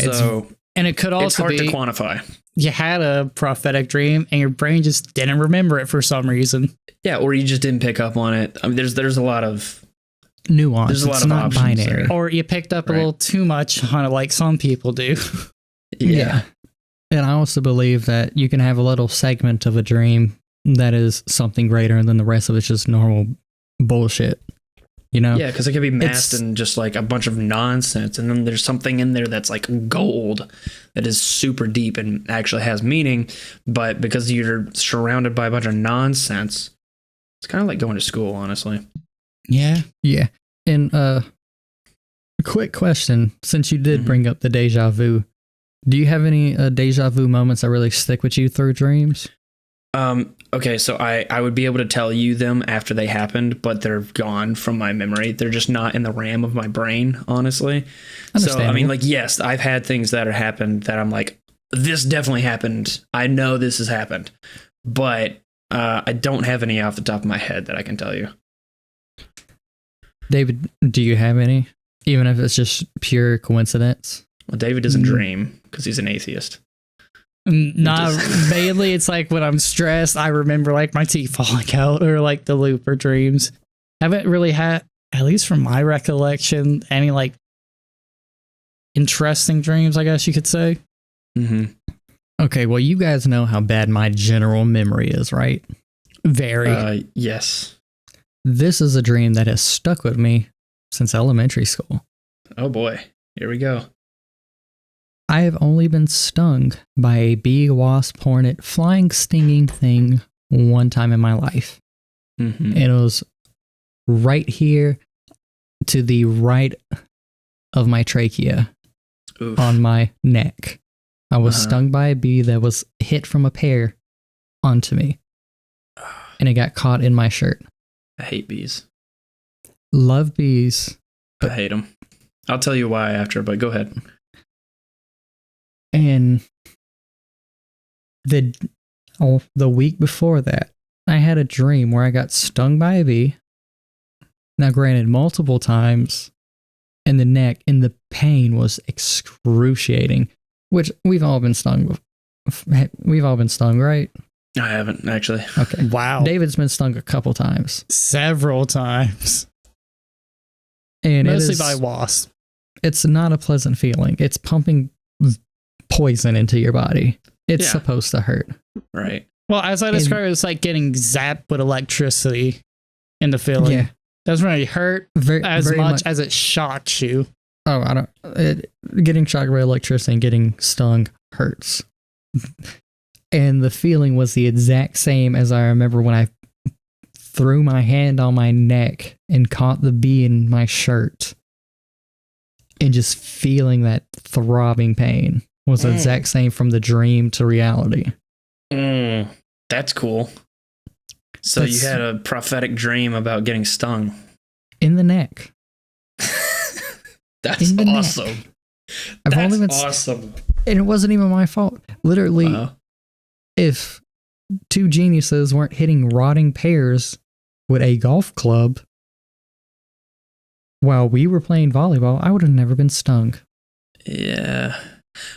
And it could also
it's hard
be
to quantify.
you had a prophetic dream and your brain just didn't remember it for some reason.
Yeah, or you just didn't pick up on it. I mean, there's a lot of
nuance.
There's a lot
it's
of
not
options
binary.
there.
Or you picked up a little too much on it like some people do.
Yeah.
And I also believe that you can have a little segment of a dream that is something greater and then the rest of it's just normal bullshit.
Yeah, because it can be masked in just like a bunch of nonsense, and then there's something in there that's like gold that is super deep and actually has meaning, but because you're surrounded by a bunch of nonsense, it's kind of like going to school, honestly.
Yeah.
Yeah. And a quick question, since you did bring up the deja vu, do you have any deja vu moments that really stick with you through dreams?
Okay, so I would be able to tell you them after they happened, but they're gone from my memory. They're just not in the RAM of my brain, honestly. So, I mean, like, yes, I've had things that have happened that I'm like, this definitely happened. I know this has happened, but I don't have any off the top of my head that I can tell you.
David, do you have any? Even if it's just pure coincidence?
Well, David doesn't dream because he's an atheist.
Not mainly. It's like when I'm stressed, I remember like my teeth falling out or like the looper dreams. I haven't really had, at least from my recollection, any like interesting dreams, I guess you could say.
Mm-hmm.
Okay, well, you guys know how bad my general memory is, right?
Very.
Yes.
This is a dream that has stuck with me since elementary school.
Oh boy, here we go.
I have only been stung by a bee, wasp, hornet, flying, stinging thing one time in my life.
Mm-hmm.
And it was right here to the right of my trachea.
Oof.
On my neck. I was stung by a bee that was hit from a pear onto me. And it got caught in my shirt.
I hate bees.
Love bees.
I hate them. I'll tell you why after, but go ahead.
And the week before that, I had a dream where I got stung by a bee. Now, granted, multiple times in the neck, and the pain was excruciating, which we've all been stung. We've all been stung, right?
I haven't actually.
Okay.
Wow.
David's been stung a couple times.
Several times.
And
Mostly
it is,
by wasps.
it's not a pleasant feeling. It's pumping poison into your body. It's
Yeah.
supposed to hurt.
Right.
Well, as I described it, it's like getting zapped with electricity in the feeling.
Yeah.
Doesn't really hurt
Very,
as
very
much as it shocks you.
Oh, I don't. Getting shocked by electricity and getting stung hurts. And the feeling was the exact same as I remember when I threw my hand on my neck and caught the bee in my shirt. And just feeling that throbbing pain was the exact same from the dream to reality.
That's cool. So you had a prophetic dream about getting stung.
In the neck.
That's
In the
awesome.
neck. I've
That's
only been
awesome.
And it wasn't even my fault. Literally,
Wow.
if two geniuses weren't hitting rotting pears with a golf club while we were playing volleyball, I would have never been stung.
Yeah.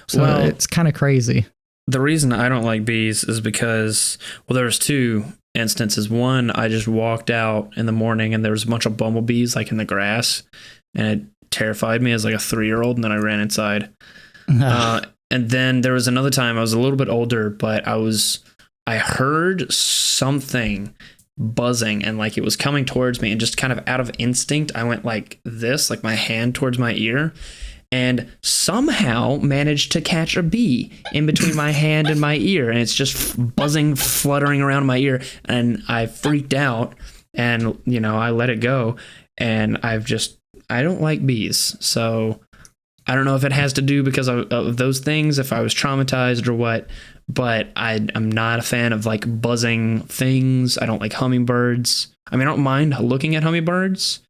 So
Well,
it's kind of crazy.
the reason I don't like bees is because, well, there's two instances. One, I just walked out in the morning and there was a bunch of bumblebees like in the grass, and it terrified me as like a 3-year-old, and then I ran inside. And then there was another time I was a little bit older, but I heard something buzzing and like it was coming towards me, and just kind of out of instinct, I went like this, like my hand towards my ear, and somehow managed to catch a bee in between my hand and my ear. And it's just buzzing, fluttering around my ear. And I freaked out, and, I let it go. And I don't like bees. So I don't know if it has to do because of those things, if I was traumatized or what, but I'm not a fan of like buzzing things. I don't like hummingbirds. I mean, I don't mind looking at hummingbirds.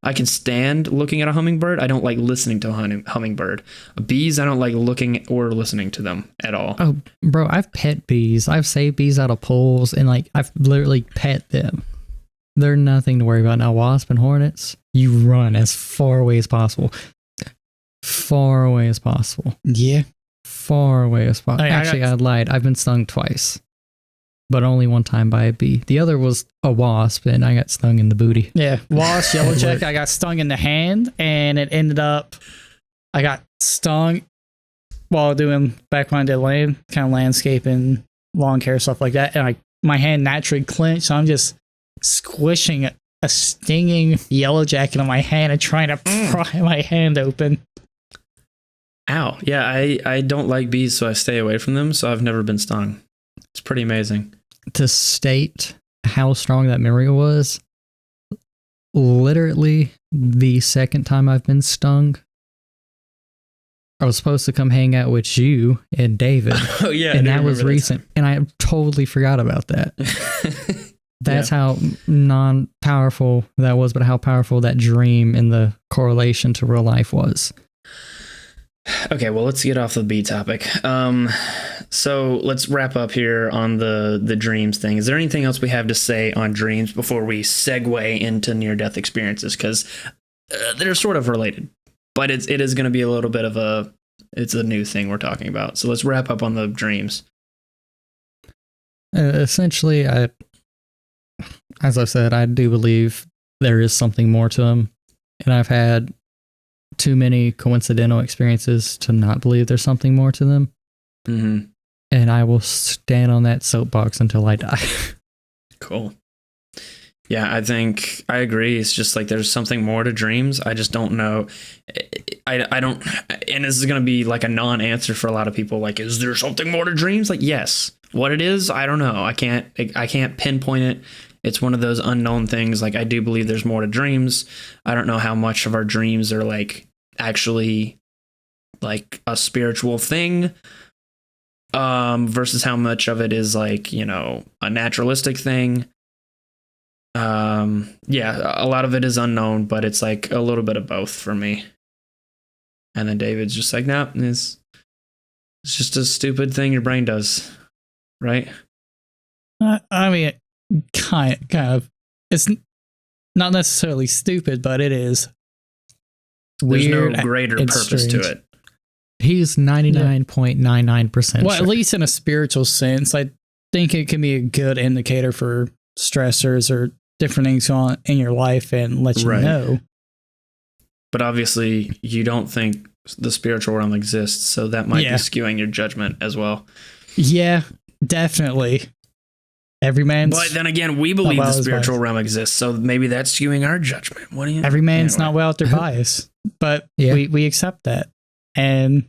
I can stand looking at a hummingbird. I don't like listening to a hummingbird. Bees, I don't like looking or listening to them at all.
Oh, bro, I've pet bees. I've saved bees out of pools, and like I've literally pet them. They're nothing to worry about. Now, wasp and hornets, you run as far away as possible. Far away as possible.
Yeah.
Far away as possible. Actually, I lied. I've been stung twice, but only one time by a bee. The other was a wasp, and I got stung in the booty.
Yeah. Wasp, yellowjacket, I got stung in the hand, and it ended up, I got stung while doing back when I did landscaping, lawn care, stuff like that. And my hand naturally clenched, so I'm just squishing a stinging yellow jacket on my hand and trying to pry my hand open.
Ow. Yeah, I don't like bees, so I stay away from them, so I've never been stung. It's pretty amazing.
To state how strong that memory was, literally the second time I've been stung, I was supposed to come hang out with you and David.
Oh, yeah.
And that was recent. And I totally forgot about that. That's how non-powerful that was, but how powerful that dream and the correlation to real life was.
Okay, well, let's get off the bee topic. So let's wrap up here on the dreams thing. Is there anything else we have to say on dreams before we segue into near-death experiences? Because they're sort of related, but it is going to be a little bit of it's a new thing we're talking about. So let's wrap up on the dreams.
Essentially, as I said, I do believe there is something more to them, and I've had too many coincidental experiences to not believe there's something more to them.
Mm-hmm.
And I will stand on that soapbox until I die.
Cool. Yeah, I think I agree. It's just like there's something more to dreams. I just don't know. I don't, and this is going to be like a non-answer for a lot of people. Like, is there something more to dreams? Like, yes. What it is, I don't know. I can't pinpoint it. It's one of those unknown things. Like, I do believe there's more to dreams. I don't know how much of our dreams are like actually like a spiritual thing, versus how much of it is like, a naturalistic thing. Yeah, a lot of it is unknown, but it's like a little bit of both for me. And then David's just like, no, it's just a stupid thing your brain does, right?
I mean, kind of. It's not necessarily stupid, but it is
There's
weird.
no greater
and
purpose
strange.
to it.
He's 99.99%
Well,
sure.
at least in a spiritual sense. think it can be a good indicator for stressors or different things going on in your life and let you
Right.
know.
But obviously, you don't think the spiritual realm exists, so that might be skewing your judgment as well.
Yeah, definitely. Every man's.
But then again, we believe the spiritual realm exists, so maybe that's skewing our judgment. What do you?
Every man's not without their bias, but we accept that and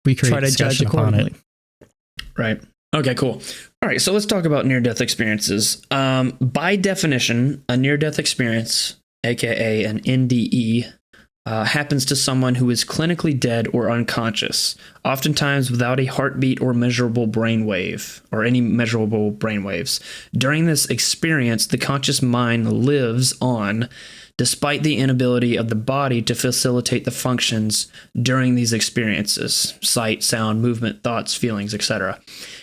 we
try to judge accordingly.
Right. Okay, cool. All right, so let's talk about near-death experiences. By definition, a near-death experience, aka an NDE, happens to someone who is clinically dead or unconscious, oftentimes without a heartbeat or measurable brainwave, or any measurable brainwaves. During this experience, the conscious mind lives on, despite the inability of the body to facilitate the functions during these experiences: sight, sound, movement, thoughts, feelings, etc.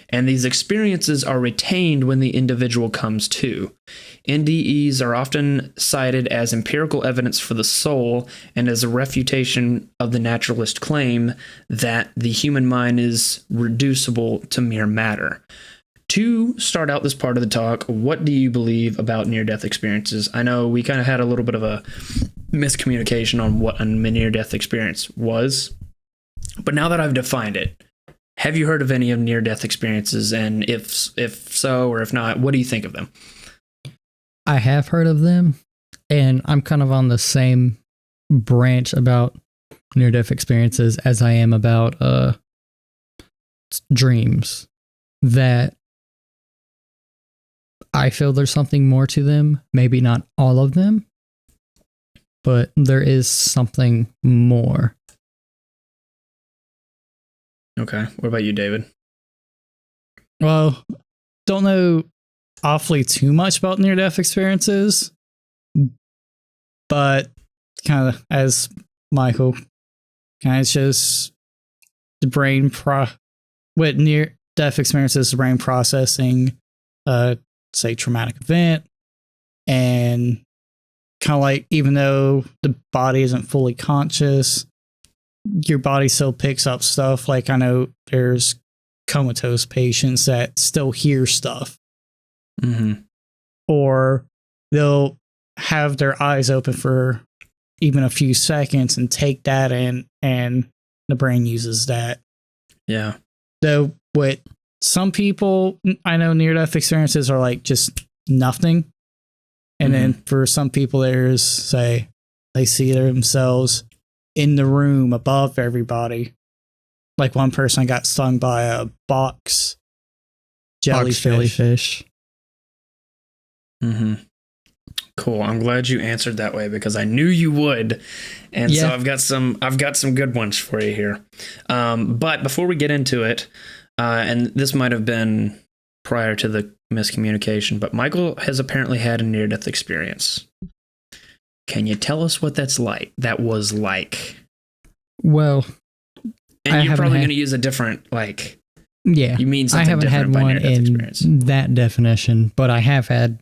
And these experiences are retained when the individual comes to. NDEs are often cited as empirical evidence for the soul and as a refutation of the naturalist claim that the human mind is reducible to mere matter. To start out this part of the talk, what do you believe about near-death experiences? I know we kind of had a little bit of a miscommunication on what a near-death experience was, but now that I've defined it, have you heard of any of near-death experiences? And if so, or if not, what do you think of them?
I have heard of them, and I'm kind of on the same branch about near-death experiences as I am about dreams. That I feel there's something more to them. Maybe not all of them, but there is something more.
Okay. What about you, David?
Well, don't know awfully too much about near-death experiences, but kind of as Michael kind of shows the brain with near-death experiences, the brain processing, say, traumatic event, and kind of like, even though the body isn't fully conscious, your body still picks up stuff. Like, I know there's comatose patients that still hear stuff.
Mm-hmm.
Or they'll have their eyes open for even a few seconds and take that in, and the brain uses that.
Yeah.
Though with some people, I know near-death experiences are like just nothing. And then for some people, there's, say, they see themselves in the room above everybody. Like one person got stung by a box jellyfish.
Mm-hmm. Cool. I'm glad you answered that way because I knew you would, and so I've got some good ones for you here. But before we get into it, and this might have been prior to the miscommunication, but Michael has apparently had a near-death experience. Can you tell us what that was like?
Well,
and you're probably going to use a different, like, you mean something
I haven't
different
had
by
one
near-death
in
experience.
that definition, but I have had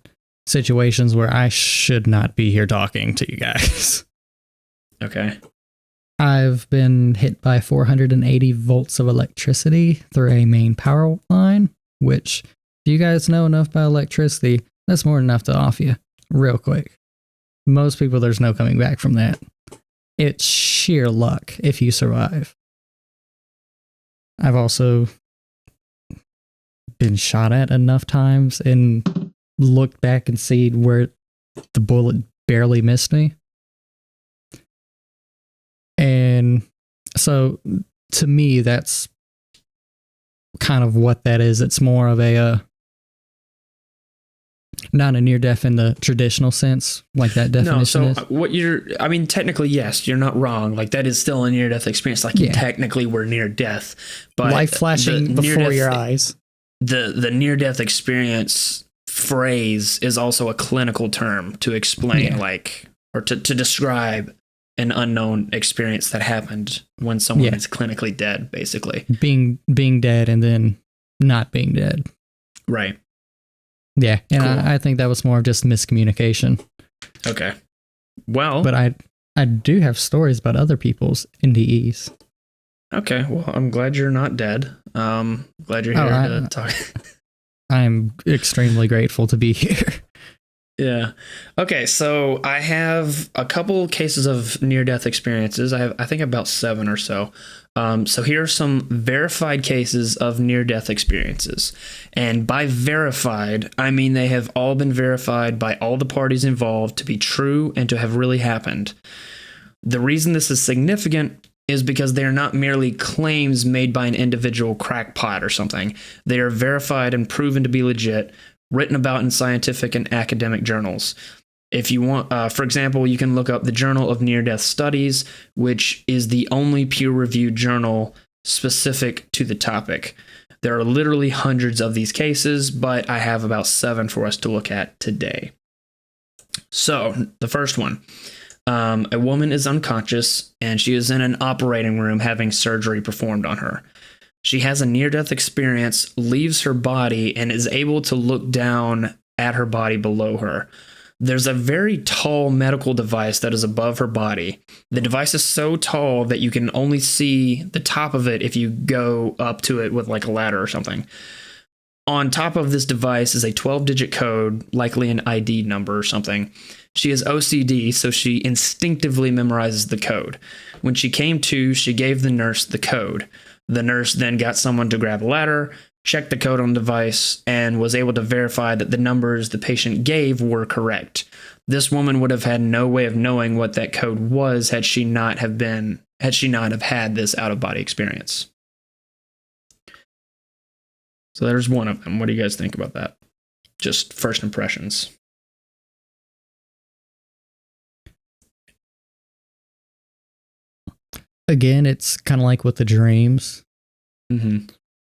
situations where I should not be here talking to you guys.
Okay.
I've been hit by 480 volts of electricity through a main power line, which, if you guys know enough about electricity, that's more than enough to off you real quick. Most people, there's no coming back from that. It's sheer luck if you survive. I've also been shot at enough times and looked back and see where the bullet barely missed me. And so to me, that's kind of what that is. It's more of a not a near death in the traditional sense, like that definition is.
What technically, yes, you're not wrong. Like, that is still a near death experience. Like, you technically were near death, but
life flashing before your eyes.
The near death experience phrase is also a clinical term to explain, or to describe an unknown experience that happened when someone is clinically dead, basically.
Being dead and then not being dead.
Right.
Yeah, and
cool.
I think that was more of just miscommunication.
Okay. Well,
but I do have stories about other people's NDEs.
Okay, well, I'm glad you're not dead. Glad you're here to talk.
I'm extremely grateful to be here.
Yeah. Okay, so I have a couple cases of near-death experiences. I think about 7 or so. So here are some verified cases of near-death experiences. And by verified, I mean they have all been verified by all the parties involved to be true and to have really happened. The reason this is significant is because they are not merely claims made by an individual crackpot or something. They are verified and proven to be legit, written about in scientific and academic journals. If you want, for example, you can look up the Journal of Near-Death Studies, which is the only peer-reviewed journal specific to the topic. There are literally hundreds of these cases, but I have about 7 for us to look at today. So, the first one. A woman is unconscious, and she is in an operating room having surgery performed on her. She has a near-death experience, leaves her body, and is able to look down at her body below her. There's a very tall medical device that is above her body. The device is so tall that you can only see the top of it if you go up to it with like a ladder or something. On top of this device is a 12-digit code, likely an ID number or something. She has OCD, so she instinctively memorizes the code. When she came to, she gave the nurse the code. The nurse then got someone to grab a ladder, checked the code on the device, and was able to verify that the numbers the patient gave were correct. This woman would have had no way of knowing what that code was had she not have had this out-of-body experience. So there's one of them. What do you guys think about that? Just first impressions.
Again, it's kind of like with the dreams,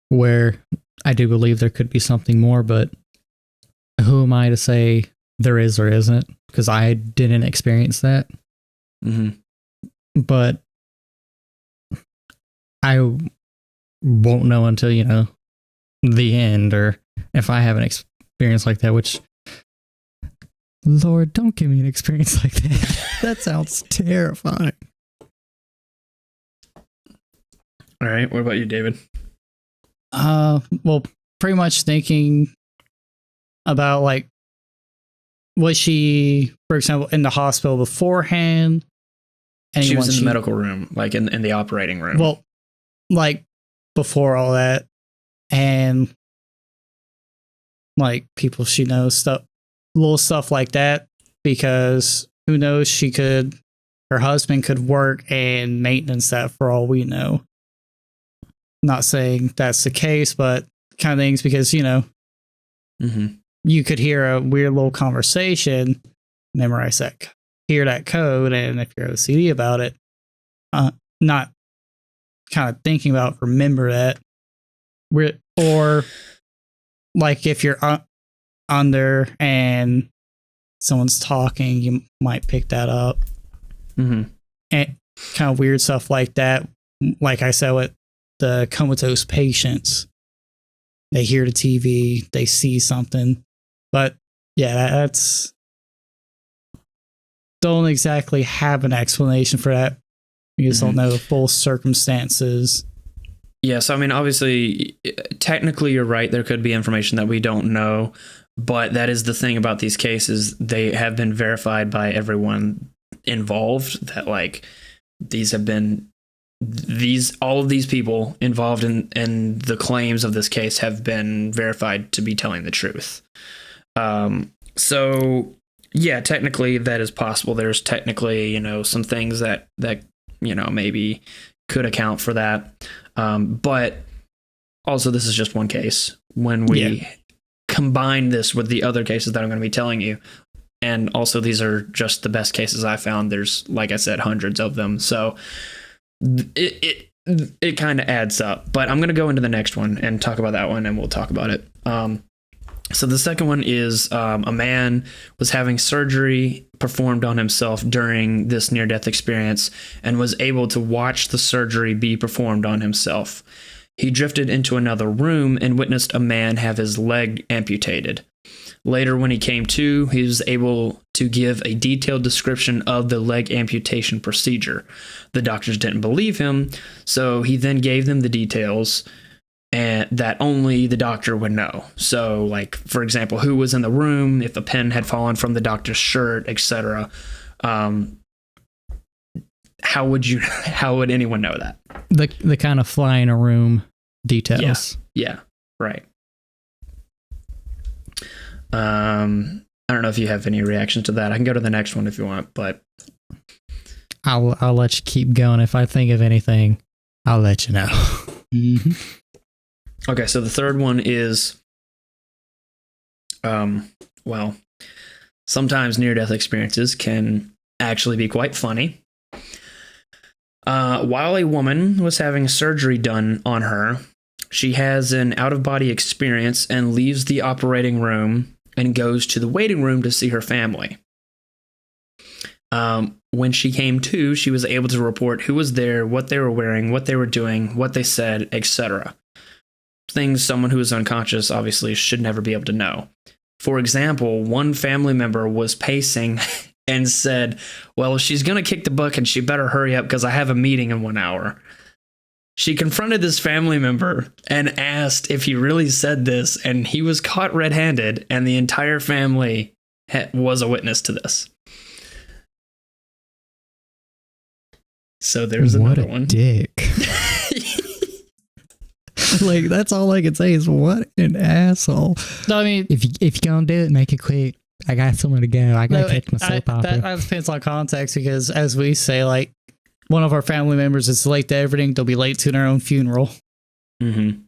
where I do believe there could be something more, but who am I to say there is or isn't? Because I didn't experience that. But I won't know until, the end, or if I have an experience like that, which, Lord, don't give me an experience like that. That sounds terrifying.
All right. What about you, David?
Well, pretty much thinking about like, was she, for example, in the hospital beforehand?
She was in the medical room, like in the operating room.
Well, like before all that, and like people she knows, little stuff like that, because who knows, her husband could work and maintenance that for all we know. Not saying that's the case, but kind of things, because, you could hear a weird little conversation, memorize that, hear that code, and if you're OCD about it, not kind of thinking about, remember that. Or like if you're under and someone's talking, you might pick that up. And kind of weird stuff like that. Like I said, with the comatose patients, they hear the TV, they see something, but yeah, that's, don't exactly have an explanation for that. You just don't know the full circumstances.
Yeah, so I mean, obviously, technically you're right, there could be information that we don't know, but that is the thing about these cases. They have been verified by everyone involved, that like all of these people involved in the claims of this case have been verified to be telling the truth. So yeah, technically that is possible. There's technically, some things that maybe could account for that. But also this is just one case. When we combine this with the other cases that I'm going to be telling you, and also these are just the best cases I found. There's, like I said, hundreds of them. So it kind of adds up, but I'm going to go into the next one and talk about that one, and we'll talk about it. So the second one is a man was having surgery performed on himself during this near-death experience and was able to watch the surgery be performed on himself. He drifted into another room and witnessed a man have his leg amputated. Later, when he came to, he was able to give a detailed description of the leg amputation procedure. The doctors didn't believe him, so he then gave them the details, and that only the doctor would know. So, like, for example, who was in the room, if a pin had fallen from the doctor's shirt, etc. How would anyone know that?
The kind of fly in a room details.
Yeah, right. I don't know if you have any reactions to that. I can go to the next one if you want, but
I'll let you keep going. If I think of anything, I'll let you know.
Mm-hmm.
Okay, so the third one is, well, sometimes near-death experiences can actually be quite funny. While a woman was having surgery done on her, she has an out-of-body experience and leaves the operating room and goes to the waiting room to see her family. When she came to, she was able to report who was there, what they were wearing, what they were doing, what they said, etc. Things someone who is unconscious obviously should never be able to know. For example, one family member was pacing and said, well, if she's going to kick the bucket, she better hurry up because I have a meeting in 1 hour. She confronted this family member and asked if he really said this, and he was caught red-handed, and the entire family was a witness to this. So there's another one.
What a dick. Like, that's all I can say is what an asshole.
No, I mean,
if you're gonna do it, make it quick. I got somewhere to go. I gotta catch my soap opera.
That depends on context, because as we say, like, one of our family members is late to everything, they'll be late to their own funeral.
Mm-hmm.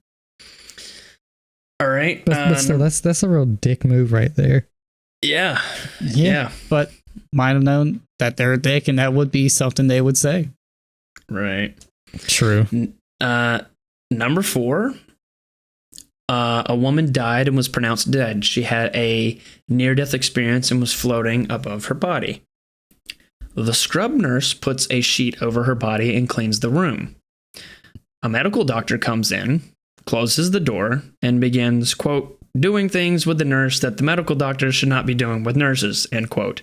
All right.
But still, that's a real dick move right there.
Yeah. Yeah.
But might have known that they're a dick, and that would be something they would say.
Right.
True.
Number 4. A woman died and was pronounced dead. She had a near-death experience and was floating above her body. The scrub nurse puts a sheet over her body and cleans the room. A medical doctor comes in, closes the door, and begins, quote, doing things with the nurse that the medical doctor should not be doing with nurses, end quote.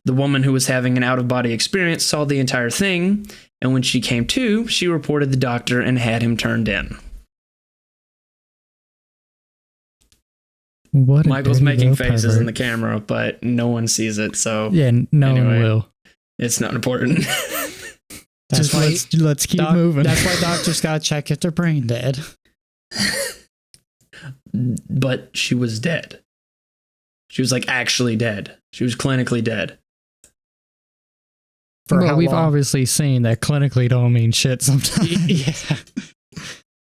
The woman who was having an out-of-body experience saw the entire thing, and when she came to, she reported the doctor and had him turned in. Michael's making faces in the camera, but no one sees it, so
yeah, no one will.
It's not important.
Just let's keep moving.
That's why doctors gotta check if they're brain dead.
But she was dead. She was like actually dead. She was clinically dead.
Well, we've obviously seen that clinically don't mean shit sometimes.
Yeah.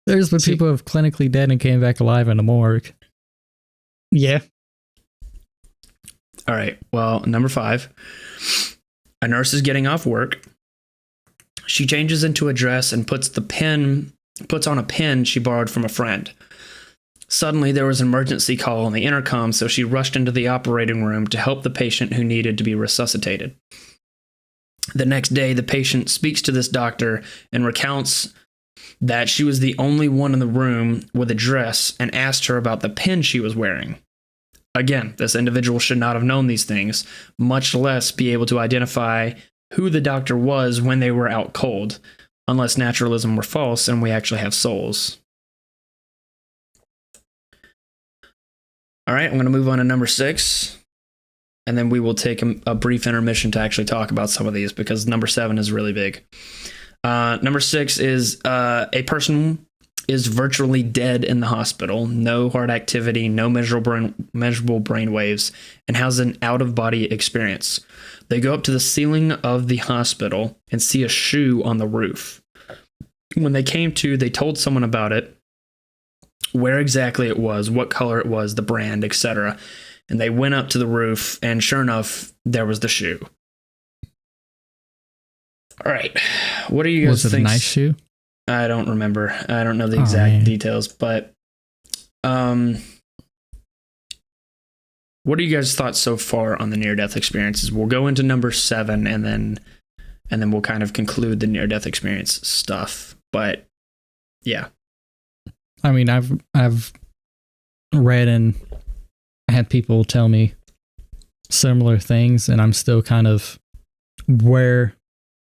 There's been people who have clinically dead and came back alive in the morgue.
Yeah.
All right. Well, number 5. A nurse is getting off work. She changes into a dress and puts on a pin she borrowed from a friend. Suddenly, there was an emergency call on the intercom, so she rushed into the operating room to help the patient who needed to be resuscitated. The next day, the patient speaks to this doctor and recounts that she was the only one in the room with a dress and asked her about the pin she was wearing. Again, this individual should not have known these things, much less be able to identify who the doctor was when they were out cold, unless naturalism were false and we actually have souls. All right, I'm going to move on to number 6, and then we will take a brief intermission to actually talk about some of these, because number 7 is really big. Number 6 is a person is virtually dead in the hospital, no heart activity, no measurable brain waves, and has an out-of-body experience. They go up to the ceiling of the hospital and see a shoe on the roof. When they came to, they told someone about it, where exactly it was, what color it was, the brand, etc. And they went up to the roof, and sure enough, there was the shoe. All right. What do you guys think?
Was it a nice shoe?
I don't remember. I don't know the exact details, but what are you guys' thoughts so far on the near-death experiences? We'll go into number 7, and then we'll kind of conclude the near-death experience stuff. But yeah.
I mean, I've read and had people tell me similar things, and I'm still kind of where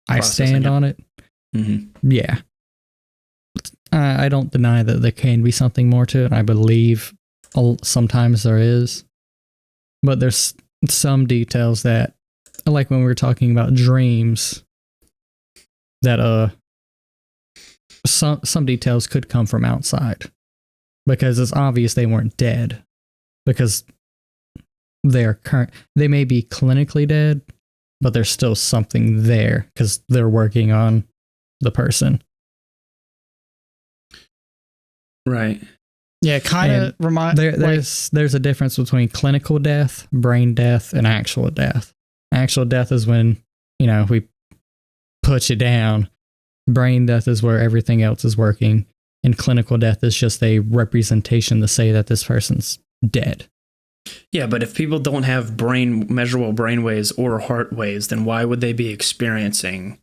I stand on it.
Mm-hmm.
Yeah. I don't deny that there can be something more to it. I believe sometimes there is, but there's some details that, like when we were talking about dreams, that some details could come from outside, because it's obvious they weren't dead, because they may be clinically dead, but there's still something there because they're working on the person.
Right.
Yeah, kind of remind.
There's a difference between clinical death, brain death, and actual death. Actual death is when, we put you down. Brain death is where everything else is working, and clinical death is just a representation to say that this person's dead.
Yeah, but if people don't have measurable brain waves or heart waves, then why would they be experiencing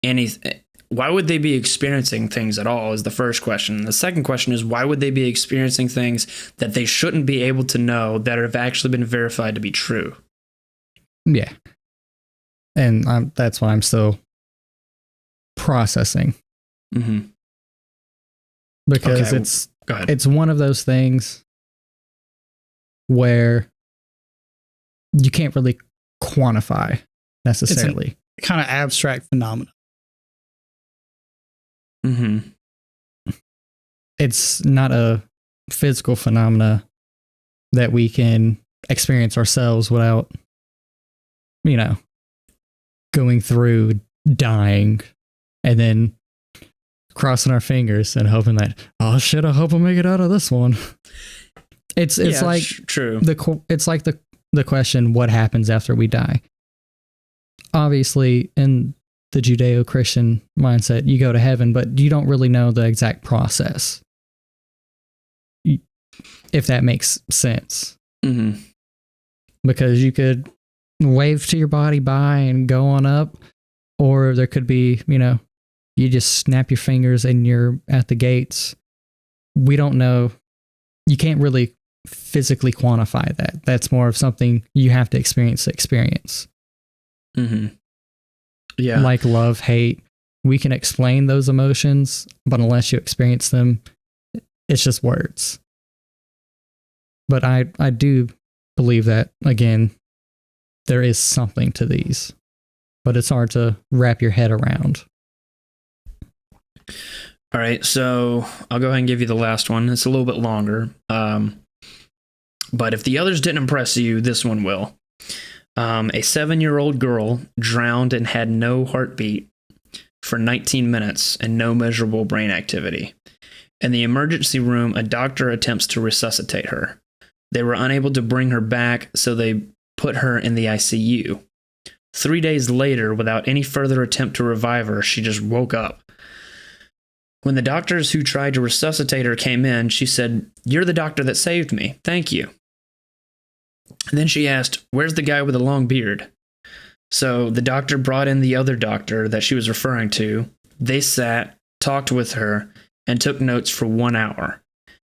anything? Why would they be experiencing things at all is the first question. And the second question is, why would they be experiencing things that they shouldn't be able to know that have actually been verified to be true?
Yeah. And that's why I'm still processing.
Mm-hmm.
Because it's one of those things where you can't really quantify necessarily.
It's a kind of abstract phenomenon.
Mm-hmm.
It's not a physical phenomena that we can experience ourselves without, going through dying and then crossing our fingers and hoping that, oh shit, I hope I make it out of this one. It's like
true.
It's like the question, what happens after we die? Obviously, in the Judeo-Christian mindset, you go to heaven, but you don't really know the exact process. If that makes sense.
Mm-hmm.
Because you could wave to your body bye and go on up, or there could be, you just snap your fingers and you're at the gates. We don't know. You can't really physically quantify that. That's more of something you have to experience.
Mm-hmm. Yeah.
Like love, hate. We can explain those emotions, but unless you experience them, it's just words. But I do believe that, again, there is something to these, but it's hard to wrap your head around.
All right, so I'll go ahead and give you the last one. It's a little bit longer, but if the others didn't impress you, this one will. A 7-year-old girl drowned and had no heartbeat for 19 minutes and no measurable brain activity. In the emergency room, a doctor attempts to resuscitate her. They were unable to bring her back, so they put her in the ICU. 3 days later, without any further attempt to revive her, she just woke up. When the doctors who tried to resuscitate her came in, she said, "You're the doctor that saved me. Thank you." And then she asked, "Where's the guy with the long beard?" So the doctor brought in the other doctor that she was referring to. They sat, talked with her, and took notes for 1 hour.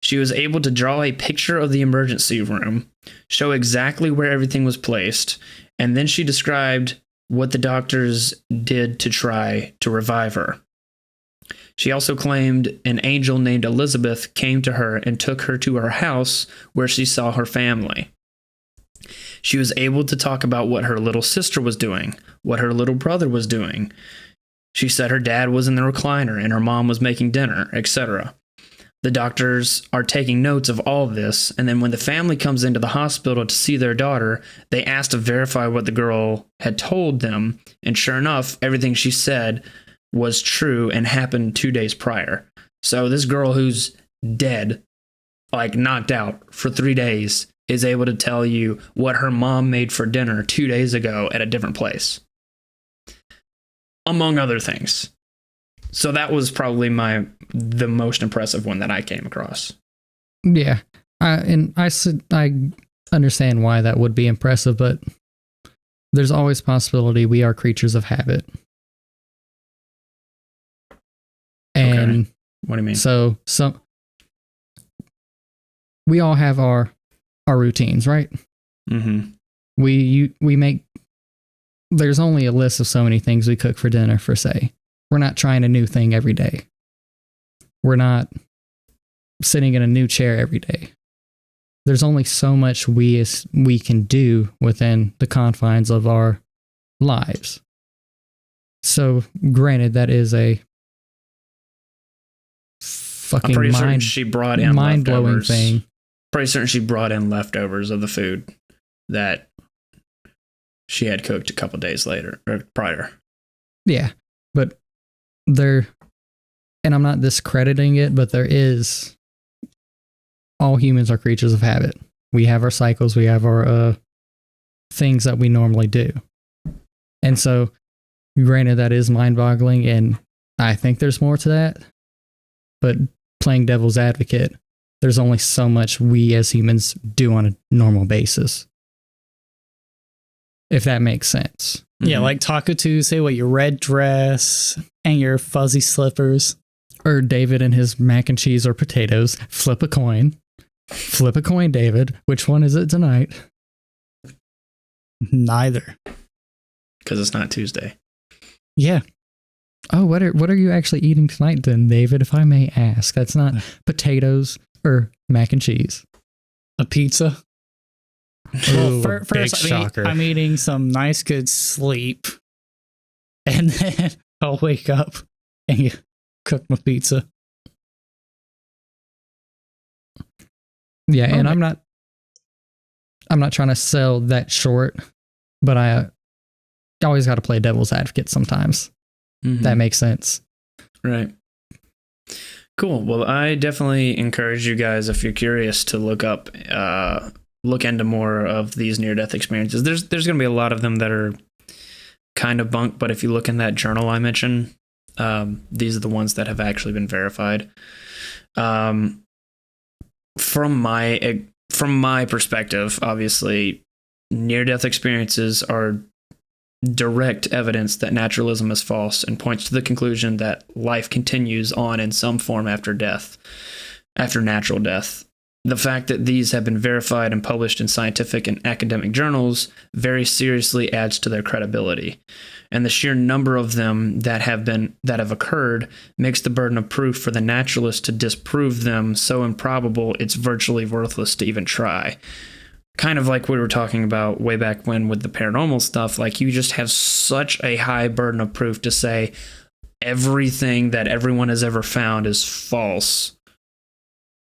She was able to draw a picture of the emergency room, show exactly where everything was placed, and then she described what the doctors did to try to revive her. She also claimed an angel named Elizabeth came to her and took her to her house where she saw her family. She was able to talk about what her little sister was doing, what her little brother was doing. She said her dad was in the recliner and her mom was making dinner, etc. The doctors are taking notes of all of this, and then when the family comes into the hospital to see their daughter, they ask to verify what the girl had told them, and sure enough, everything she said was true and happened 2 days prior. So this girl who's dead, like knocked out for 3 days, is able to tell you what her mom made for dinner 2 days ago at a different place, among other things. So that was probably the most impressive one that I came across.
Yeah, and I understand why that would be impressive, but there's always possibility we are creatures of habit. And
okay. What do you mean?
So we all have our routines, right?
Mm-hmm.
We make. There's only a list of so many things we cook for dinner, for say. We're not trying a new thing every day. We're not sitting in a new chair every day. There's only so much we can do within the confines of our lives. So, granted, that is a fucking
I'm pretty certain she brought in
mind-blowing
leftovers.
thing.
Pretty certain she brought in leftovers of the food that she had cooked a couple days later or prior.
Yeah, but there, and I'm not discrediting it, but there is, all humans are creatures of habit. We have our cycles, we have our things that we normally do. And so, granted, that is mind-boggling, and I think there's more to that. But playing devil's advocate, there's only so much we as humans do on a normal basis. If that makes sense.
Yeah, like Taco Tuesday with your red dress and your fuzzy slippers.
Or David and his mac and cheese or potatoes. Flip a coin. Flip a coin, David. Which one is it tonight?
Neither.
Because it's not Tuesday.
Yeah.
Oh, what are you actually eating tonight then, David, if I may ask? That's not potatoes or mac and cheese.
A pizza.
Ooh,
Well, first
shocker.
I'm eating some nice good sleep. And then I'll wake up and cook my pizza.
Yeah, and I'm not trying to sell that short, but I always got to play devil's advocate sometimes.
Mm-hmm.
That makes sense.
Right. Cool. Well, I definitely encourage you guys, if you're curious, to look into more of these near-death experiences. There's going to be a lot of them that are kind of bunk, but if you look in that journal I mentioned, these are the ones that have actually been verified. From my perspective, obviously, near-death experiences are direct evidence that naturalism is false and points to the conclusion that life continues on in some form after death, after natural death. The fact that these have been verified and published in scientific and academic journals very seriously adds to their credibility. And the sheer number of them that have occurred makes the burden of proof for the naturalist to disprove them so improbable it's virtually worthless to even try. Kind of like we were talking about way back when with the paranormal stuff, like you just have such a high burden of proof to say everything that everyone has ever found is false.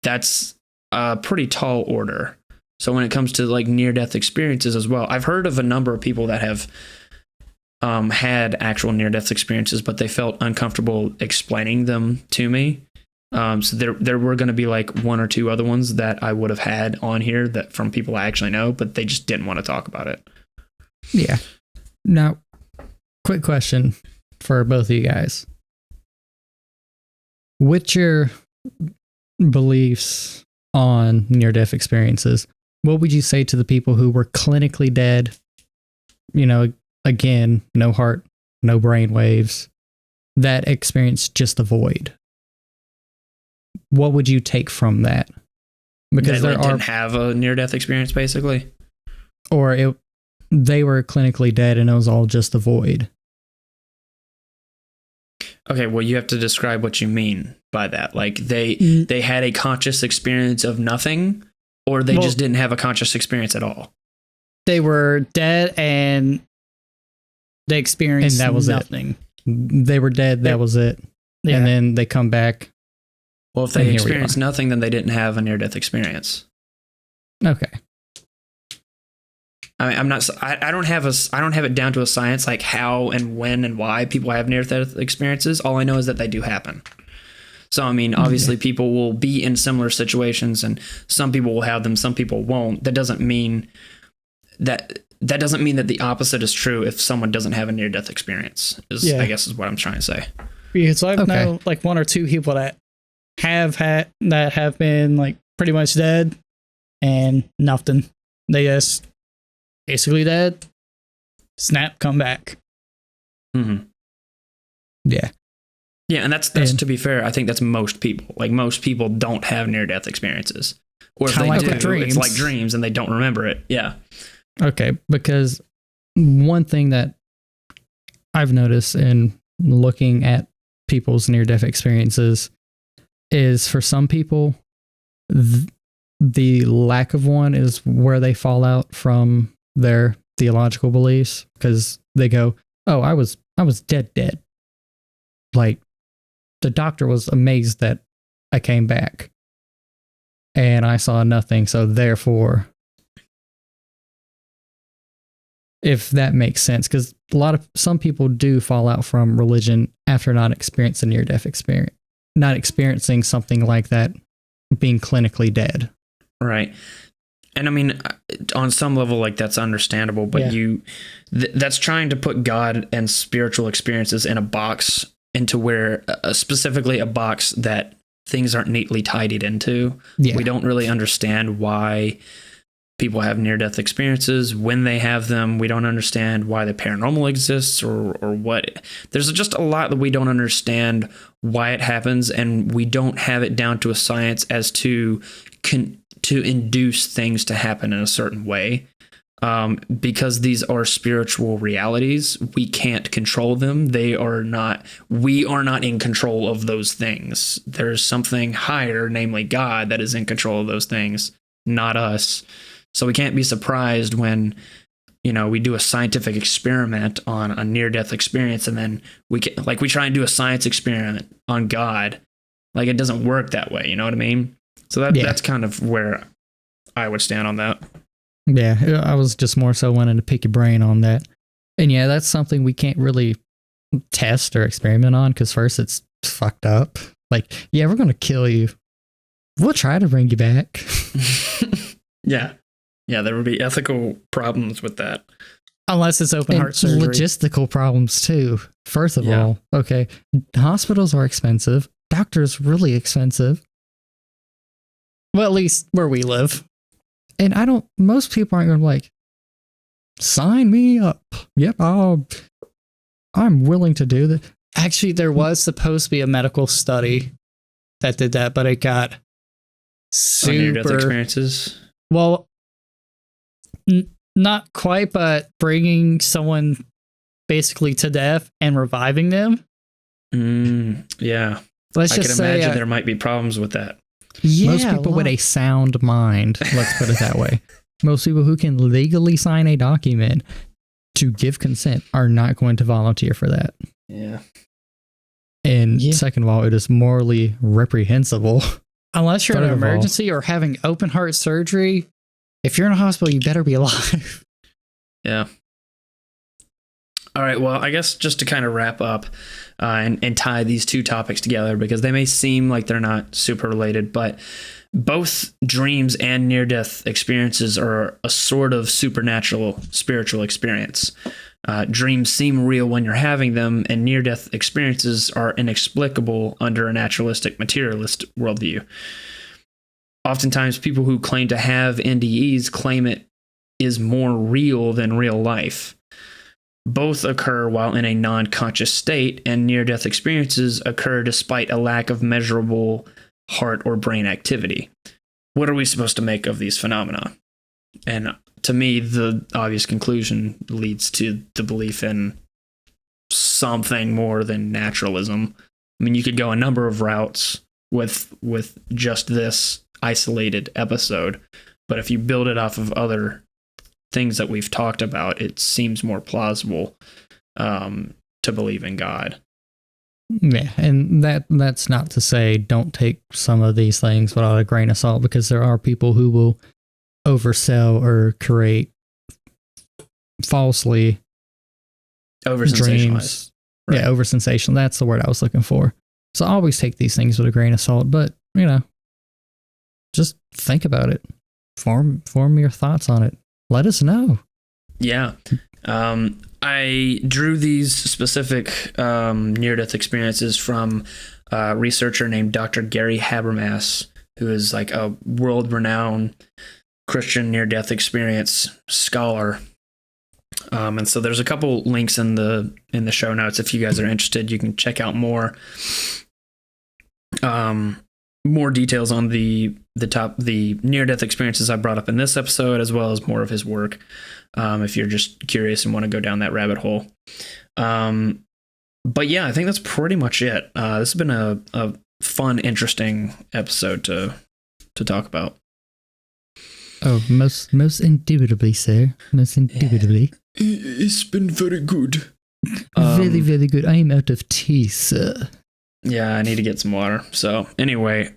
That's a pretty tall order. So when it comes to like near-death experiences as well, I've heard of a number of people that have had actual near-death experiences, but they felt uncomfortable explaining them to me. So there were going to be like one or two other ones that I would have had on here that from people I actually know, but they just didn't want to talk about it.
Yeah. Now, quick question for both of you guys. With your beliefs on near-death experiences, what would you say to the people who were clinically dead? You know, again, no heart, no brain waves, that experienced just a void. What would you take from that? Because
they didn't have a near-death experience, basically,
or they were clinically dead and it was all just a void.
Okay, well, you have to describe what you mean by that. Like they had a conscious experience of nothing, or they just didn't have a conscious experience at all.
They were dead and they experienced
and that was
nothing.
They were dead. That was it.
Yeah.
And then they come back.
Well, if they experienced nothing, then they didn't have a near-death experience.
Okay.
I don't have it down to a science like how and when and why people have near-death experiences. All I know is that they do happen. So, I mean, obviously people will be in similar situations and some people will have them, some people won't. That doesn't mean that the opposite is true if someone doesn't have a near-death experience, I guess is what I'm trying to say.
Because I've known like one or two people that have been like pretty much dead and nothing. They just basically dead, snap, come back.
Mm-hmm.
Yeah.
Yeah, and that's to be fair, I think that's most people. Like most people don't have near-death experiences. Or if they
like
do, it's like dreams and they don't remember it. Yeah.
Okay, because one thing that I've noticed in looking at people's near-death experiences, is for some people, the lack of one is where they fall out from their theological beliefs, because they go, "Oh, I was dead. Like, the doctor was amazed that I came back, and I saw nothing. So therefore," if that makes sense, because some people do fall out from religion after not experiencing a near-death experience, not experiencing something like that, being clinically dead.
Right. And I mean, on some level, like, that's understandable, but that's trying to put God and spiritual experiences in a box, into where specifically a box that things aren't neatly tidied into.
Yeah.
We don't really understand why people have near-death experiences, when they have them. We don't understand why the paranormal exists, or what. There's just a lot that we don't understand why it happens, and we don't have it down to a science as to induce things to happen in a certain way. Because these are spiritual realities, we can't control them. We are not in control of those things. There's something higher, namely God, that is in control of those things, not us. So we can't be surprised when, we do a scientific experiment on a near-death experience, and then we try and do a science experiment on God. Like, it doesn't work that way. You know what I mean? So that's kind of where I would stand on that.
Yeah, I was just more so wanting to pick your brain on that. And yeah, that's something we can't really test or experiment on, because first, it's fucked up. Like, yeah, we're going to kill you. We'll try to bring you back.
Yeah. Yeah, there would be ethical problems with that.
Unless it's open heart surgery.
Logistical problems too. First of all, okay, hospitals are expensive. Doctors really expensive.
Well, at least where we live.
And most people aren't going to like, sign me up. Yep, I'm willing to do that.
Actually, there was supposed to be a medical study that did that, but it got super...
near-death experiences?
Well, not quite, but bringing someone basically to death and reviving them.
Yeah.
Let's
I
just
can
say
imagine there might be problems with that.
Yeah, most people with a sound mind, let's put it that way. Most people who can legally sign a document to give consent are not going to volunteer for that.
Yeah.
And second of all, it is morally reprehensible.
Unless you're in an emergency or having open heart surgery, if you're in a hospital, you better be alive.
Yeah. All right. Well, I guess just to kind of wrap up and tie these two topics together, because they may seem like they're not super related, but both dreams and near-death experiences are a sort of supernatural spiritual experience. Dreams seem real when you're having them, and near-death experiences are inexplicable under a naturalistic materialist worldview. Oftentimes, people who claim to have NDEs claim it is more real than real life. Both occur while in a non-conscious state, and near-death experiences occur despite a lack of measurable heart or brain activity. What are we supposed to make of these phenomena? And to me, the obvious conclusion leads to the belief in something more than naturalism. I mean, you could go a number of routes with just this isolated episode, but if you build it off of other things that we've talked about, it seems more plausible to believe in God.
Yeah, and that's not to say don't take some of these things without a grain of salt, because there are people who will oversell or create falsely dreams. Right. Yeah, over sensational. That's the word I was looking for. So always take these things with a grain of salt, but just think about it. Form your thoughts on it. Let us know. Yeah.
I drew these specific near-death experiences from a researcher named Dr. Gary Habermas, who is like a world-renowned Christian near-death experience scholar. And so there's a couple links in the show notes. If you guys are interested, you can check out more details on the near-death experiences I brought up in this episode, as well as more of his work, if you're just curious and want to go down that rabbit hole. But yeah, I think that's pretty much it. This has been a fun, interesting episode to talk about.
Oh, most indubitably, sir. Most indubitably.
It's been very good.
Very, very good. I am out of tea, sir.
Yeah, I need to get some water. So anyway,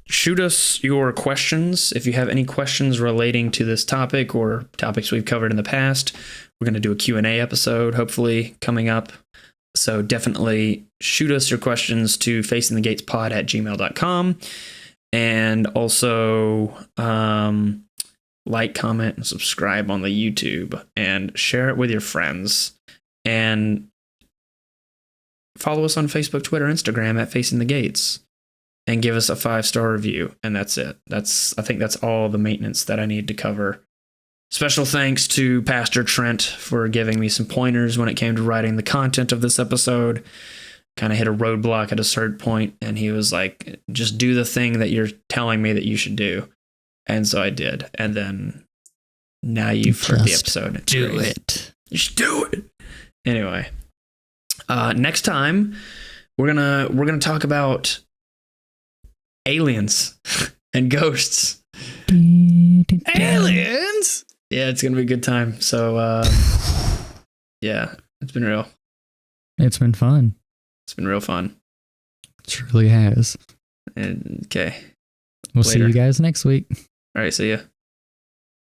shoot us your questions. If you have any questions relating to this topic or topics we've covered in the past, we're going to do a Q&A episode, hopefully, coming up. So definitely shoot us your questions to facingthegatespod@gmail.com. And also like, comment, and subscribe on the YouTube, and share it with your friends. And follow us on Facebook, Twitter, Instagram at Facing the Gates, and give us a 5-star review. And that's it. I think that's all the maintenance that I need to cover. Special thanks to Pastor Trent for giving me some pointers when it came to writing the content of this episode. Kind of hit a roadblock at a certain point, and he was like, just do the thing that you're telling me that you should do. And so I did. And then now you've heard the episode. It's
do
great.
it.
You should do it. Anyway, next time we're gonna talk about aliens and ghosts.
Aliens?
Yeah, it's gonna be a good time. So yeah, it's been real.
It's been fun.
It's been real fun.
It truly has.
And okay.
We'll see
Later.
you guys next week.
All right, see ya.